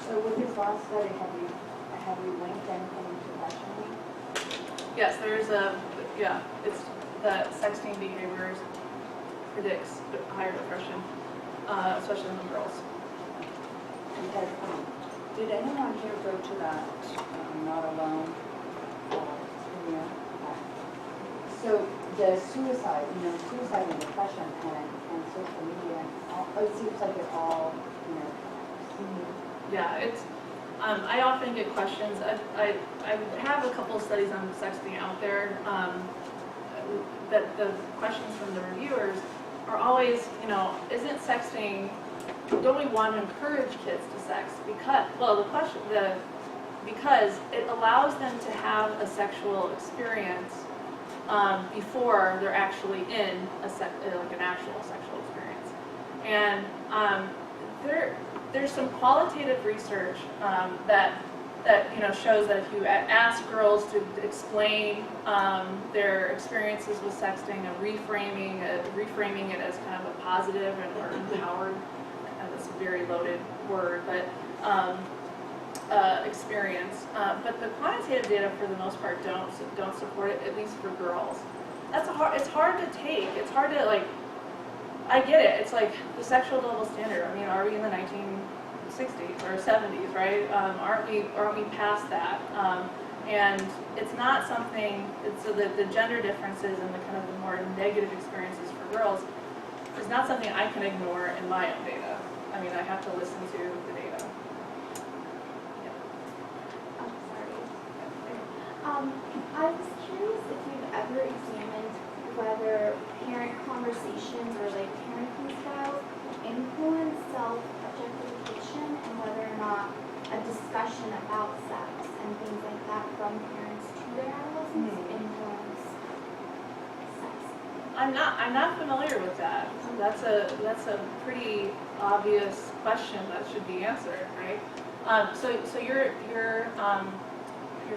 So with this last study, have you linked anything to questioning? Yes, it's the sexting behaviors predicts higher depression, especially in girls. Because, did anyone here go to that Not Alone premiere? So the suicide and depression and social media, it seems like it all, Yeah, it's. I often get questions. I have a couple of studies on sexting out there. That the questions from the reviewers are always, isn't sexting? Don't we want to encourage kids to sex? Because it allows them to have a sexual experience before they're actually in an actual sexual experience. And there's some qualitative research that that shows that if you ask girls to explain their experiences with sexting and reframing it as kind of a positive or empowered, and that's a very loaded word, but experience. But the quantitative data, for the most part, don't support it, at least for girls. It's hard to take. It's hard to, like, I get it. It's like the sexual double standard. I mean, are we in the 1960s or 70s, right? Aren't we past that? And it's not something. So the gender differences and the kind of the more negative experiences for girls is not something I can ignore in my own data. I mean, I have to listen to the data. I was curious if you've ever examined whether parent conversations or like parenting styles influence self-objectification and whether or not a discussion about sex and things like that from parents to their adolescents influence sex. I'm not familiar with that. That's a pretty obvious question that should be answered, right? So you're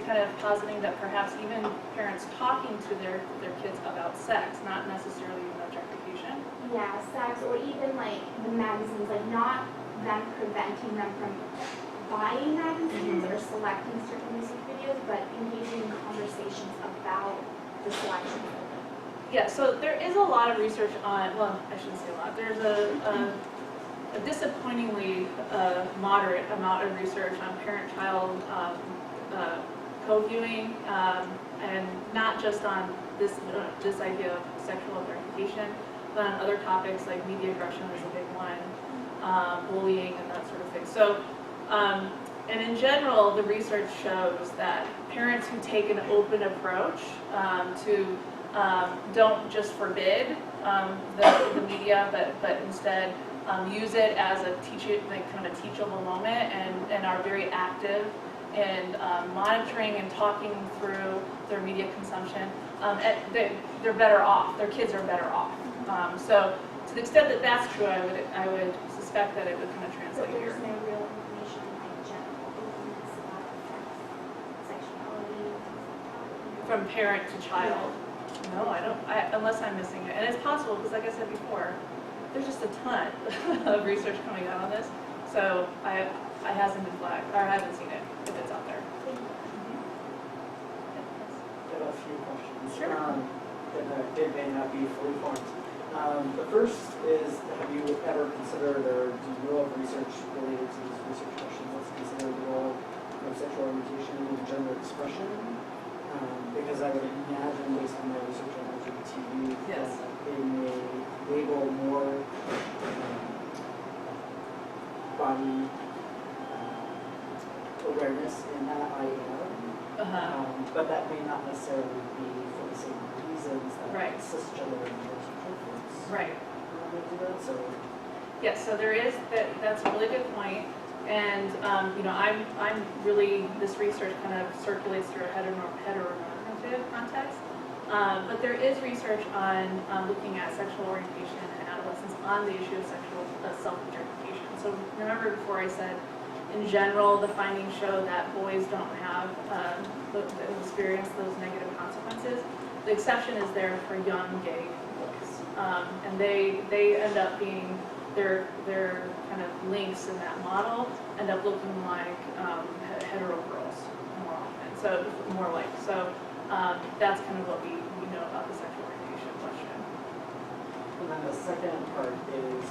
kind of positing that perhaps even parents talking to their kids about sex, not necessarily even objectification. Yeah, sex, or even like the magazines, like not them preventing them from buying magazines or selecting certain music videos, but engaging in conversations about the selection of them. Yeah, so there is a lot of research on, well, I shouldn't say a lot, there's a disappointingly moderate amount of research on parent-child co-viewing, and not just on this idea of sexual objectification, but on other topics like media aggression is a big one, bullying and that sort of thing. So, and in general, the research shows that parents who take an open approach don't just forbid the media, but instead use it as a kind of teachable moment, and are very active in monitoring and talking through their media consumption, they're better off. Their kids are better off. So to the extent that that's true, I would suspect that it would kind of translate But here. there's no real information like general openness about sex, sexuality, From parent to child. No, I don't, unless I'm missing it. And it's possible, because like I said before, there's just a ton of research coming out on this. So I hasn't been flagged, or I haven't seen it, if it's out there. I have a few questions. Sure. That may not be fully formed. The first is, have you ever considered, or do you know of research related to these research questions? Let's consider the role of sexual orientation and gender expression. Because I would imagine, based on my research on LGBT, Yes. they may label more body awareness in that item. But that may not necessarily be for the same reasons that Right. cisgender and heterosexual folks Right. do that. So Yes, so there is, that's a really good point. And, I'm really, this research kind of circulates through a heteronormative context. But there is research on looking at sexual orientation in adolescents on the issue of sexual self-objectification. So remember before I said, in general, the findings show that boys don't have experience those negative consequences. The exception is there for young gay boys. And they end up being, their kind of links in that model end up looking like hetero girls more often. So more like, so that's kind of what we know about the sexual orientation question. and then the second part is,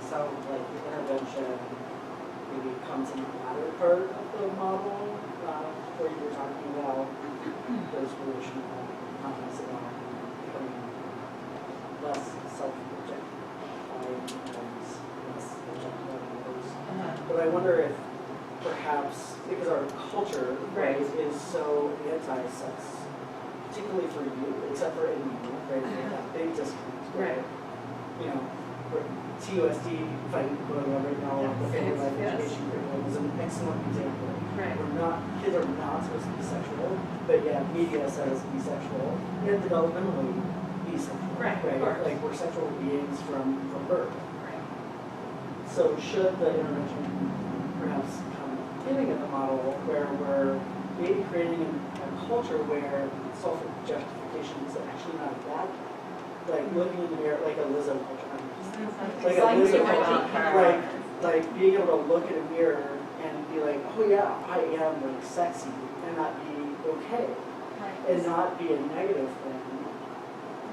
sound like the intervention maybe comes in the latter part of the model, where you were talking about those relational comments about becoming less self-objectifying and less objectifying others. But I wonder if perhaps, because our culture, Right. is so anti-sex, particularly for you, except for in you, right, that big disconnect. Right. Where TUSD fighting program right now, the family life Yes. education curriculum is an excellent example. Right. Kids are not supposed to be sexual, but yet media says bisexual, and developmentally bisexual. Right, of course. Like we're sexual beings from birth. Right. So should the intervention perhaps come beginning of the model where we're maybe creating a culture where self-objectification is actually not bad. Like looking in the mirror, like a Lizzo culture. Like a Lizzo culture. Like being able to look at a mirror and be like, oh yeah, I am like sexy, and not be okay, and not be a negative thing.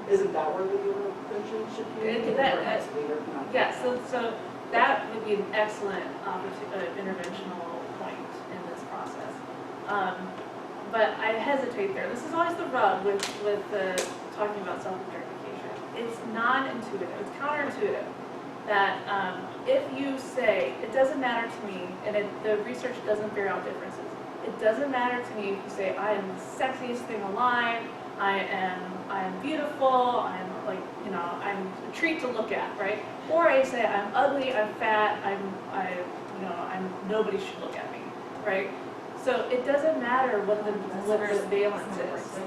Isn't that where the intervention should be? Perhaps later, not yeah, so that would be an excellent interventional point in this process. But I hesitate there. This is always the rub with talking about self-objectification. It's non-intuitive, it's counterintuitive. That if you say, it doesn't matter to me, and the research doesn't bear out differences, it doesn't matter to me if you say, I am the sexiest thing alive, I am beautiful, I'm like, you know, I'm a treat to look at, right? Or I say, I'm ugly, I'm fat, nobody should look at me, right? So it doesn't matter what the liver's valence is.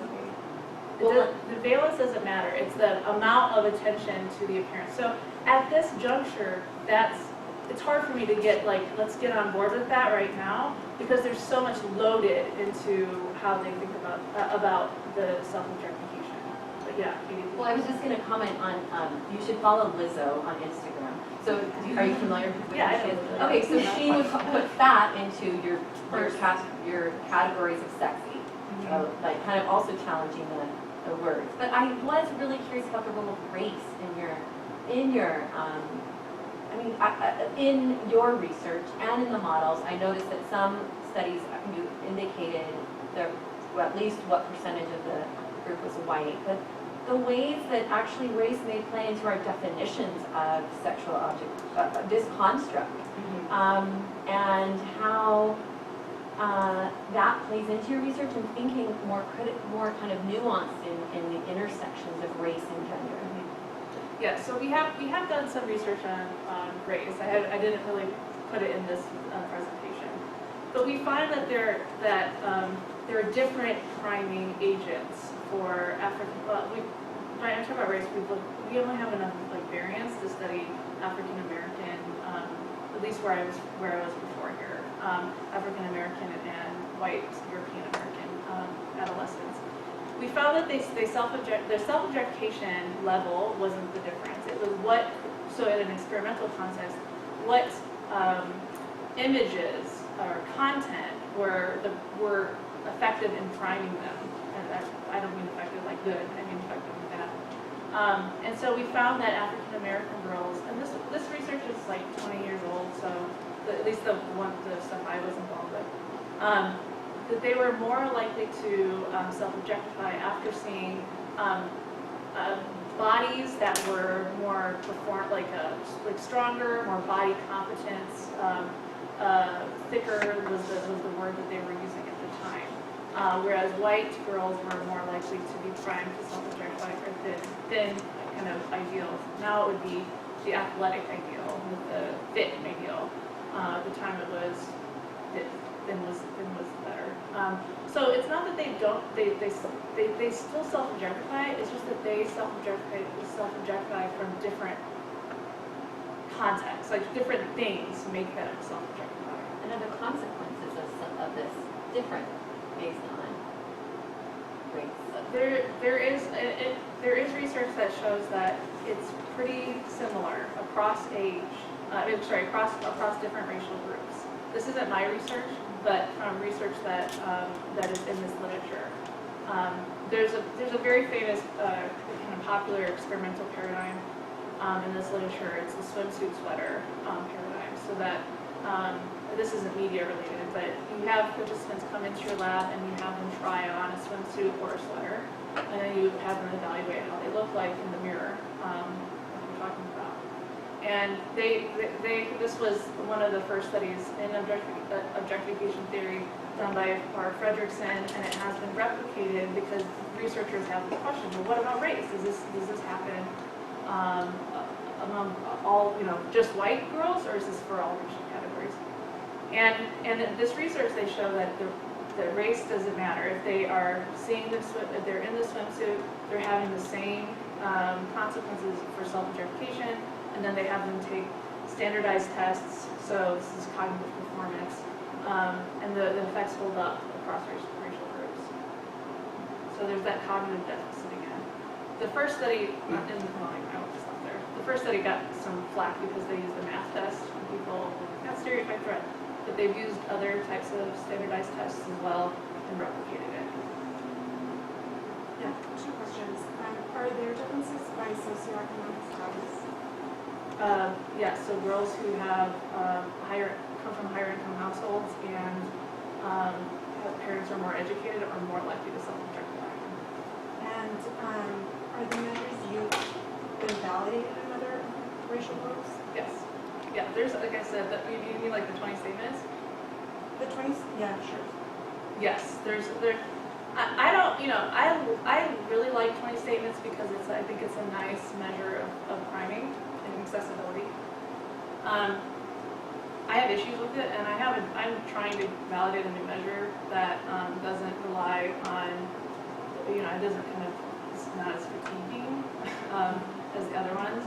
The valence doesn't matter. It's the amount of attention to the appearance. So at this juncture, it's hard for me to get like, let's get on board with that right now, because there's so much loaded into how they think about the self-objectification. But yeah, Katie. Well, I was just going to comment on, you should follow Lizzo on Instagram. So are you familiar with yeah, she is? Okay, so she would put fat into your categories of sexy, like kind of also challenging the words. But I was really curious about the role of race in your research and in the models. I noticed that some studies you indicated at least what percentage of the group was white, but the ways that actually race may play into our definitions of sexual object, this construct, and how that plays into your research and thinking more kind of nuanced in the intersections of race and gender. Yeah, so we have done some research on race. I didn't really put it in this presentation, but we find that there are different priming agents for African. When I talk about race, we only have enough like variance to study African American, at least where I was before here, African American and white European American adolescents. We found that their self-objectification level wasn't the difference. It was so in an experimental context, what images or content were effective in priming them. And I don't mean effective like good, I mean effective like bad. And so we found that African American girls, and this research is like 20 years old, so at least the stuff I was involved with, that they were more likely to self-objectify after seeing bodies that were more like stronger, more body competence, thicker was the word that they were using at the time. Whereas white girls were more likely to be primed to self-objectify for thin kind of ideals. Now it would be the athletic ideal with the fit ideal. At the time it was thin was better. So it's not that they still self-objectify, it's just that they self-objectify from different contexts, like different things make them self-objectify. And are the consequences of this different based on race? There is research that shows that it's pretty similar across across different racial groups. This isn't my research, but from research that is in this literature. There's a very famous kind of popular experimental paradigm in this literature. It's the swimsuit sweater paradigm. So that this isn't media related, but you have participants come into your lab and you have them try on a swimsuit or a sweater, and then you have them evaluate how they look like in the mirror, like we're talking about. And this was one of the first studies in objectification theory done by R. Fredrickson, and it has been replicated because researchers have this question: well, what about race? Does this happen among all, just white girls, or is this for all racial categories? And in this research, they show that the race doesn't matter. If they are seeing if they're in the swimsuit, they're having the same consequences for self-objectification. And then they have them take standardized tests, so this is cognitive performance, and the effects hold up across racial groups. So there's that cognitive deficit again. The first study, I won't stop there. The first study got some flack because they used a math test on people, not stereotype threat, but they've used other types of standardized tests as well and replicated it. Yeah, 2 questions. Are there differences by socioeconomic status? Yeah, so girls who have come from higher income households and have parents who are more educated are more likely to self-objectify. And are the measures used been validated in other racial groups? Yes. Yeah, there's, like I said, you mean like the 20 statements? The 20s? Yeah, sure. Yes, I don't, I really like 20 statements because I think it's a nice measure of priming and accessibility. I have issues with it, and I'm trying to validate a new measure that doesn't rely on, it doesn't it's not as fatiguing as the other ones.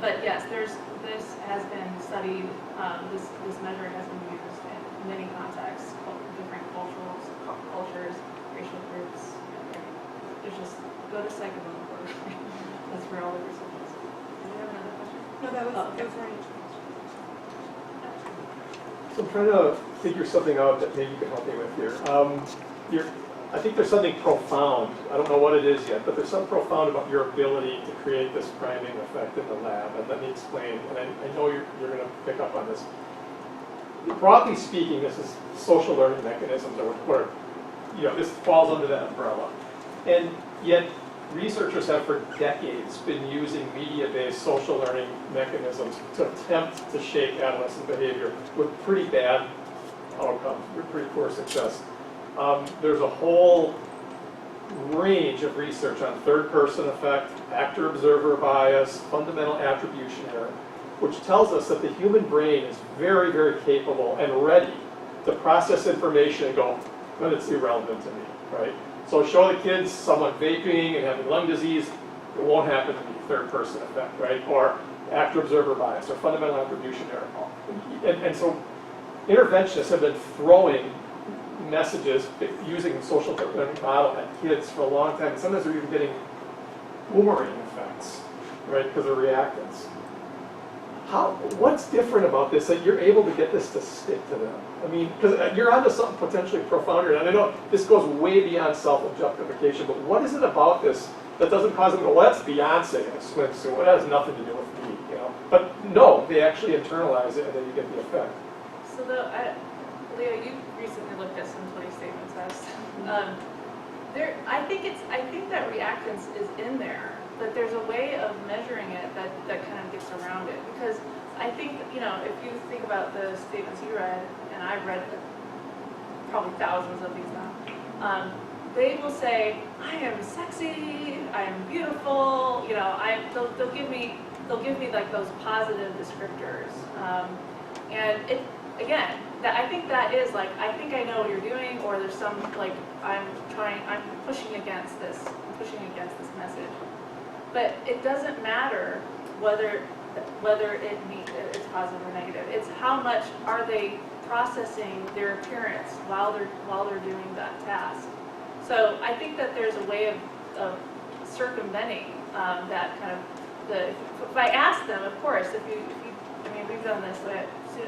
But yes, this has been studied, this measure has been used in many contexts, different cultures, racial groups. There's just, go to Psychobone. That's where all the research is. Do you have another question? No, that was Okay. very interesting. So I'm trying to figure something out that maybe you can help me with here. I think there's something profound, I don't know what it is yet, but there's something profound about your ability to create this priming effect in the lab. And let me explain, and I know you're going to pick up on this. Broadly speaking, this is social learning mechanisms, or this falls under that umbrella. And yet, researchers have for decades been using media-based social learning mechanisms to attempt to shape adolescent behavior with pretty bad outcomes, with pretty poor success. There's a whole range of research on third-person effect, actor-observer bias, fundamental attribution error, which tells us that the human brain is very, very capable and ready to process information and go, but it's irrelevant to me, right? So show the kids someone vaping and having lung disease, it won't happen to me, third-person effect, right? Or actor-observer bias, or fundamental attribution error. And so interventionists have been throwing messages using the social learning model at kids for a long time. And sometimes they're even getting boomerang effects, right, because of reactants. What's different about this that you're able to get this to stick to them? I mean, because you're onto something potentially profounder, and I know this goes way beyond self-objectification, but what is it about this that doesn't cause them to go, well, that's Beyonce in a swimsuit, well, that has nothing to do with me, But no, they actually internalize it, and then you get the effect. So Leah, you recently looked at some 20 statement tests. I think that reactance is in there, but there's a way of measuring it that kind of gets around it. Because I think, if you think about the statements you read, and I've read probably thousands of these now, they will say, I am sexy, I am beautiful, they'll give me like those positive descriptors. And again, I think that is like, I think I know what you're doing, or there's some, like, I'm pushing against this message. But it doesn't matter whether it's positive or negative. It's how much are they processing their appearance while they're doing that task. So I think that there's a way of circumventing that kind of if I ask them, of course, we've done this,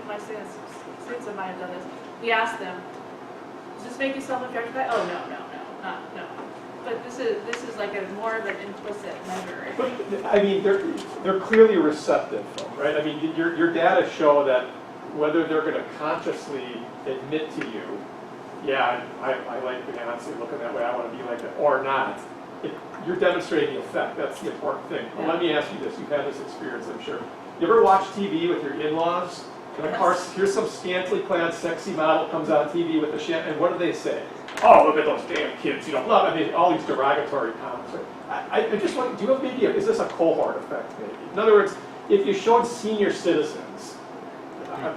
my students of mine have done this. We ask them, does this make you self-objectify? Oh, no. But this is like a more of an implicit measure. But I mean, they're clearly receptive, right? I mean, your data show that whether they're going to consciously admit to you, yeah, I like Beyonce looking that way, I want to be like that, or not, you're demonstrating the effect. That's the important thing. Yeah. Well, let me ask you this. You've had this experience, I'm sure. You ever watch TV with your in-laws? And of course, here's some scantily clad, sexy model comes on TV with a and what do they say? Oh, look at those damn kids, love. I mean, all these derogatory comments. I just want, do you have maybe, is this a cohort effect maybe? In other words, if you showed senior citizens,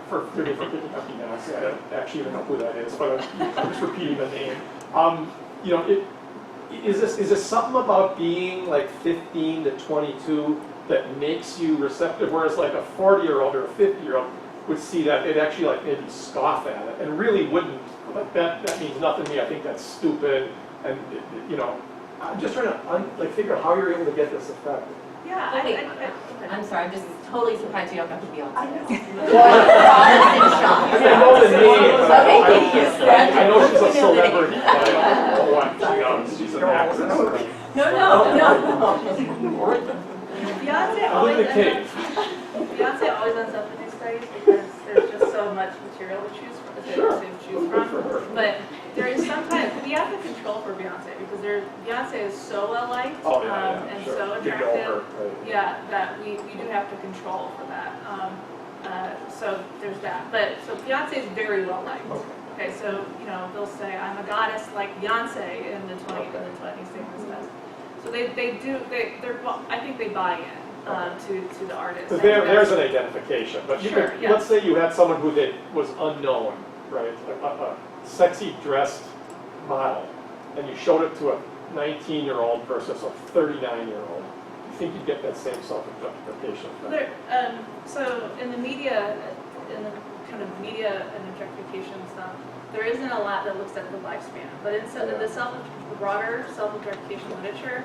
forgive me for picking up Beyonce, I don't actually even know who that is, but I'm just repeating the name. Is this something about being like 15 to 22 that makes you receptive, whereas like a 40-year-old or a 50-year-old, would see that, they'd actually like maybe scoff at it, and really wouldn't, like that means nothing to me, I think that's stupid, and, you know, I'm just trying to figure out how you're able to get this effect. Yeah, Okay, I'm sorry, I'm just totally surprised you don't know who Beyonce is. I know the name, but Okay, thank you. I know she's a celebrity, but I don't know what she does, she's an actress. No. Beyonce I always live in the ends cave. up, Beyonce always ends up in these studies because there's just so much material to choose from. Sure. To choose Good for from. her. But there is sometimes we have to control for Beyonce because Beyonce is so well liked Oh, yeah, and sure. so Get attractive. over, right. Yeah, that we do have to control for that. So there's that. But so Beyonce is very well liked. Okay, so you know they'll say I'm a goddess like Beyonce in the 20s sing this stuff. So I think they buy in to the artist. Because there's an identification, but you Sure, could, yeah. let's say you had someone who was unknown, right? A sexy dressed model, and you showed it to a 19-year-old versus a 39-year-old. You think you'd get that same self-objectification effect? So in the media, in the kind of media and objectification stuff, there isn't a lot that looks at the lifespan. But in the broader self-objectification literature,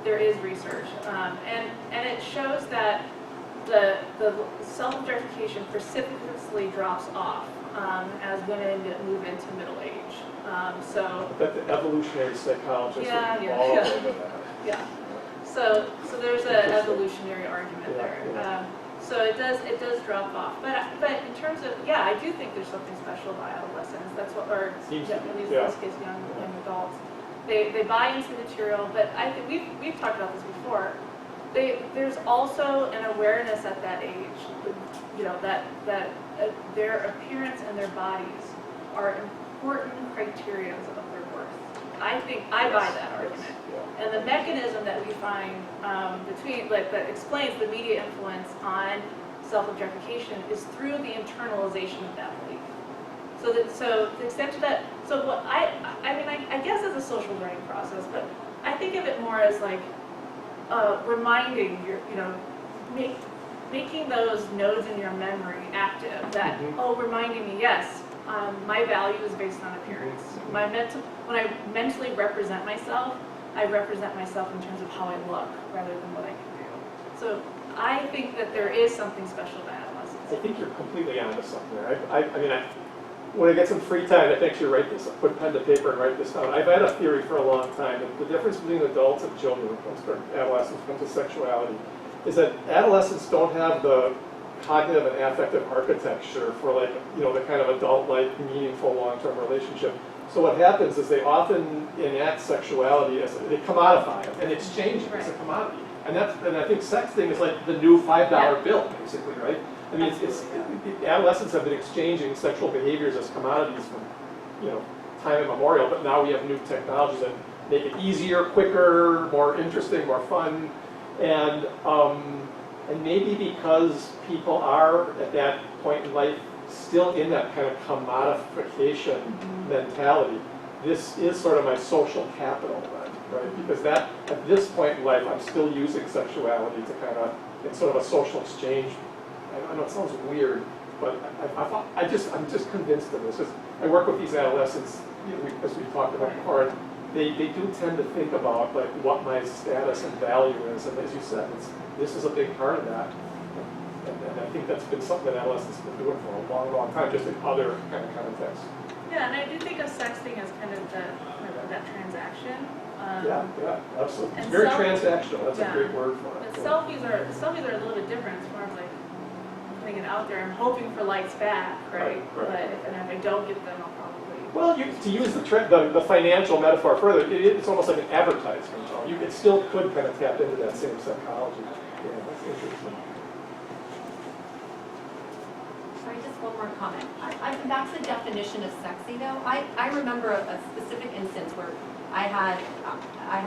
there is research, and it shows that the self-objectification precipitously drops off as women move into middle age. So That the evolutionary psychologists Yeah, are yeah, all yeah. over that. yeah, so there's an evolutionary argument Yeah, there. yeah. So it does drop off, but in terms of I do think there's something special about adolescents. That's what, or Seems to be, at least yeah. in this case, young adults. They buy into the material, but I think we've talked about this before. There's also an awareness at that age, you know, that their appearance and their bodies are important criteria of their worth. I think I buy that argument. Yeah. And the mechanism that we find that explains the media influence on self-objectification is through the internalization of that belief. So the extent to that, so what I guess it's a social learning process, but I think of it more as like reminding making those nodes in your memory active. That reminding me, yes, my value is based on appearance. When I mentally represent myself, I represent myself in terms of how I look rather than what I can do. So I think that there is something special about adolescence. I think you're completely onto something there. When I get some free time, I actually write this, put pen to paper and write this down. I've had a theory for a long time that the difference between adults and children when it comes to adolescence, when it comes to sexuality, is that adolescents don't have the cognitive and affective architecture for the kind of adult-like, meaningful, long-term relationship. So what happens is they often enact sexuality as they commodify it, and it's changing. It's a commodity. And I think sexting is like the new $5 bill, basically, right? I mean, adolescents have been exchanging sexual behaviors as commodities from, time immemorial, but now we have new technologies that make it easier, quicker, more interesting, more fun, and maybe because people are at that point in life still in that kind of commodification mentality, this is sort of my social capital then, right? Because at this point in life, I'm still using sexuality to it's sort of a social exchange. I know it sounds weird, but I'm just convinced of this. I work with these adolescents, as we talked about before, and they do tend to think about what my status and value is, and as you said, this is a big part of that. And I think that's been something that adolescents have been doing for a long, long time, just in other kind of contexts. Yeah, and I do think of sexting as kind of that transaction. Yeah, absolutely. And Very transactional. That's yeah. a great word for But it. selfies are a little bit different. It's more of like putting it out there and hoping for likes back, right? Right. But if I don't get them, I'll probably. Well, to use the financial metaphor further, it's almost like an advertisement. It still could kind of tap into that same psychology. Yeah, that's interesting. Sorry, just one more comment. Back to the definition of sexy, though. I remember a specific instance where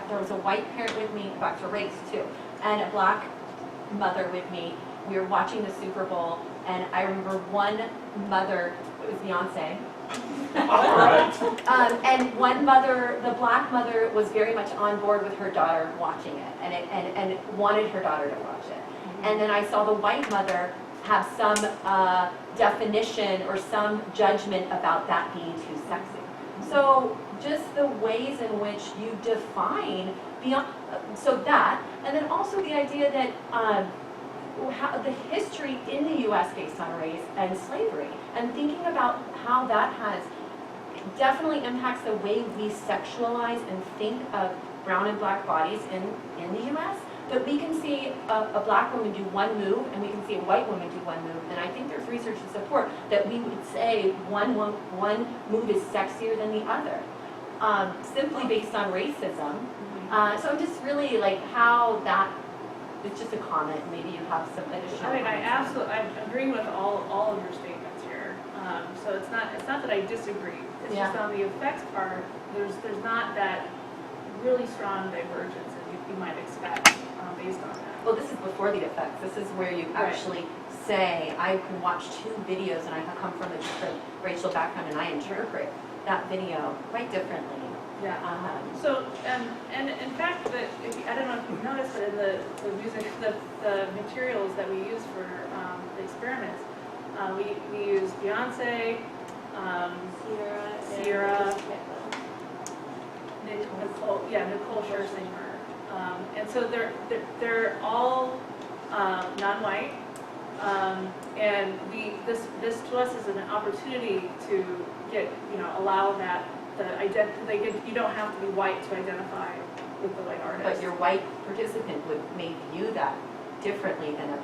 there was a white parent with me, back to race too, and a black mother with me. We were watching the Super Bowl, and I remember one mother, it was Beyonce. All right. And one mother, the black mother, was very much on board with her daughter watching it, and wanted her daughter to watch it. And then I saw the white mother have some definition or some judgment about that being too sexy. So just the ways in which you define beyond, so that, and then also the idea that how the history in the U.S. based on race and slavery, and thinking about how that has definitely impacts the way we sexualize and think of brown and black bodies in the U.S. But we can see a black woman do one move, and we can see a white woman do one move, and I think there's research to support that we would say one move is sexier than the other, simply based on racism. So I'm just really like how that, it's just a comment, maybe you have some additional. I mean, I'm agreeing with all of your statements here. So it's not that I disagree. It's just on the effects part, there's not that really strong divergence as you might expect based on that. Well, this is before the effects. This is where you actually say, I can watch 2 videos and I come from a racial background and I interpret that video quite differently. Yeah. So, and in fact, I don't know if you've noticed, but in the music, the materials that we use for the experiments, we use Beyonce, Sierra, Nicole Scherzinger, and so they're all non-white, and this to us is an opportunity to get allow that. You don't have to be white to identify with the white artist. But your white participant may view that differently than a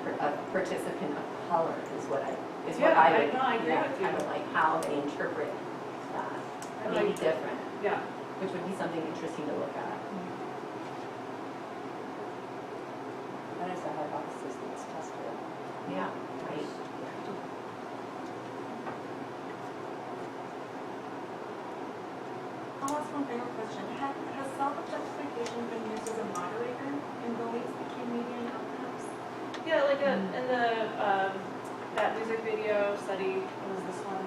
participant of color, is what I would. I agree with you. Kind of like how they interpret that. Maybe different. Yeah. Which would be something interesting to look at. That is a hypothesis that's tested. Yeah, right. I'll ask one final question. Has self-objectification been used as a moderator in the links between media and outcomes? Yeah, like in the that music video study, it was this one.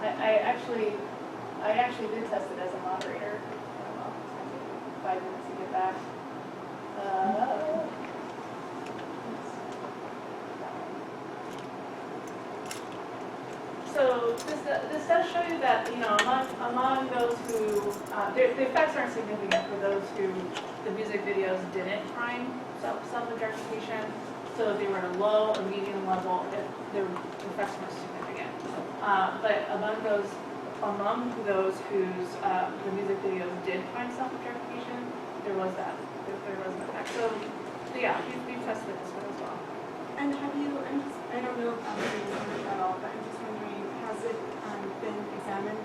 I actually did test it as a moderator. I don't know, it's gonna take 5 minutes to get back. So this does show you that among those who the effects aren't significant for those who the music videos didn't prime self-objectification. So if they were at a low or medium level, their effects were significant. But among those whose the music videos did prime self-objectification, there was an effect. So yeah, we've tested this one as well. And I don't know if I'm research at all, but I'm just wondering, has it been examined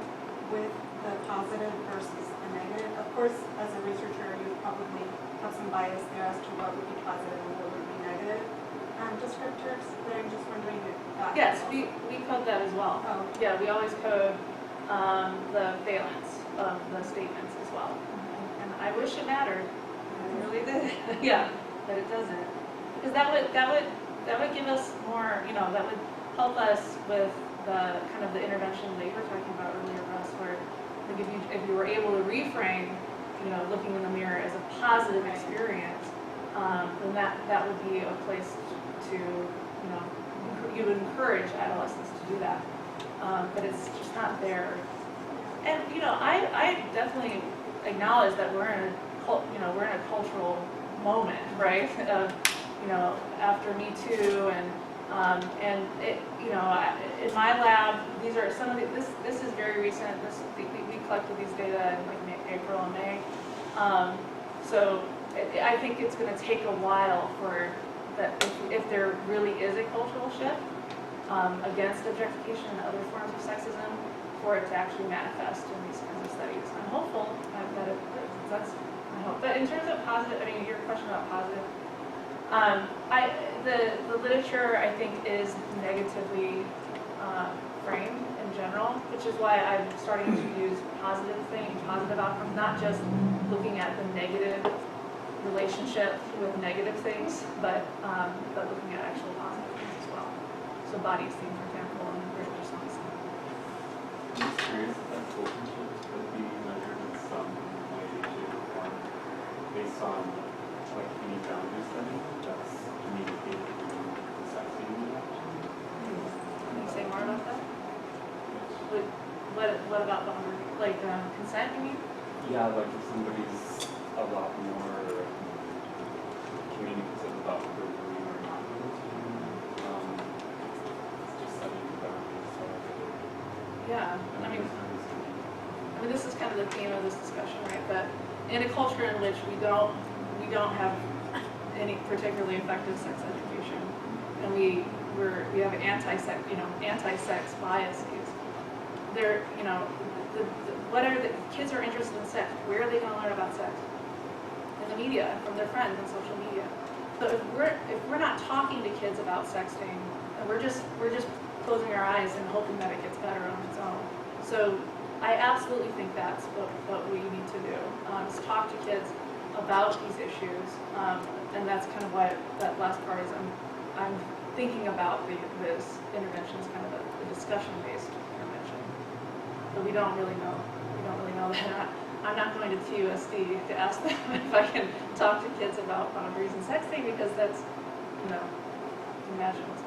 with the positive versus the negative? Of course, as a researcher, you probably have some bias there as to what would be positive and what would be negative descriptors, but I'm just wondering if that... Yes, we code that as well. Oh. Yeah, we always code the valence of the statements as well. And I wish it mattered. I really did. Yeah, but it doesn't. Because that would give us more, that would help us with the kind of the intervention that you were talking about earlier, Russ, where like if you were able to reframe, looking in the mirror as a positive experience, then that would be a place to, you would encourage adolescents to do that. But it's just not there. And I definitely acknowledge that we're in a cultural moment, right? After Me Too, and it, in my lab, these are some of the, this is very recent. We collected these data in like April and May. So I think it's going to take a while for that, if there really is a cultural shift against objectification and other forms of sexism, for it to actually manifest in these kinds of studies. I'm hopeful that that's my hope. But in terms of positive, your question about positive, the literature I think is negatively framed in general, which is why I'm starting to use positive outcomes, not just looking at the negative relationship with negative things, but looking at actual positive things as well. So body esteem, for example, and religious honesty. I'm just curious if that relationships could be measured in some way, shape, or form based on like any boundary setting that's communicated through the sexting interaction. What about boundary, like consent, you mean? Yeah, like if somebody's a lot more communicative about what they're doing or not doing, it's just setting boundaries so Yeah, I mean, this is kind of the theme of this discussion, right? But in a culture in which we don't have any particularly effective sex education, and we have anti-sex biases. They're, kids are interested in sex. Where are they going to learn about sex? In the media, from their friends on social media. So if we're not talking to kids about sexting, and we're just closing our eyes and hoping that it gets better on its own. So I absolutely think that's what we need to do, is talk to kids about these issues, and that's kind of what that last part is. I'm thinking about this intervention as kind of a discussion-based intervention, but we don't really know that. I'm not going to TUSD to ask them if I can talk to kids about boundaries and sexting, because that's, imagine what's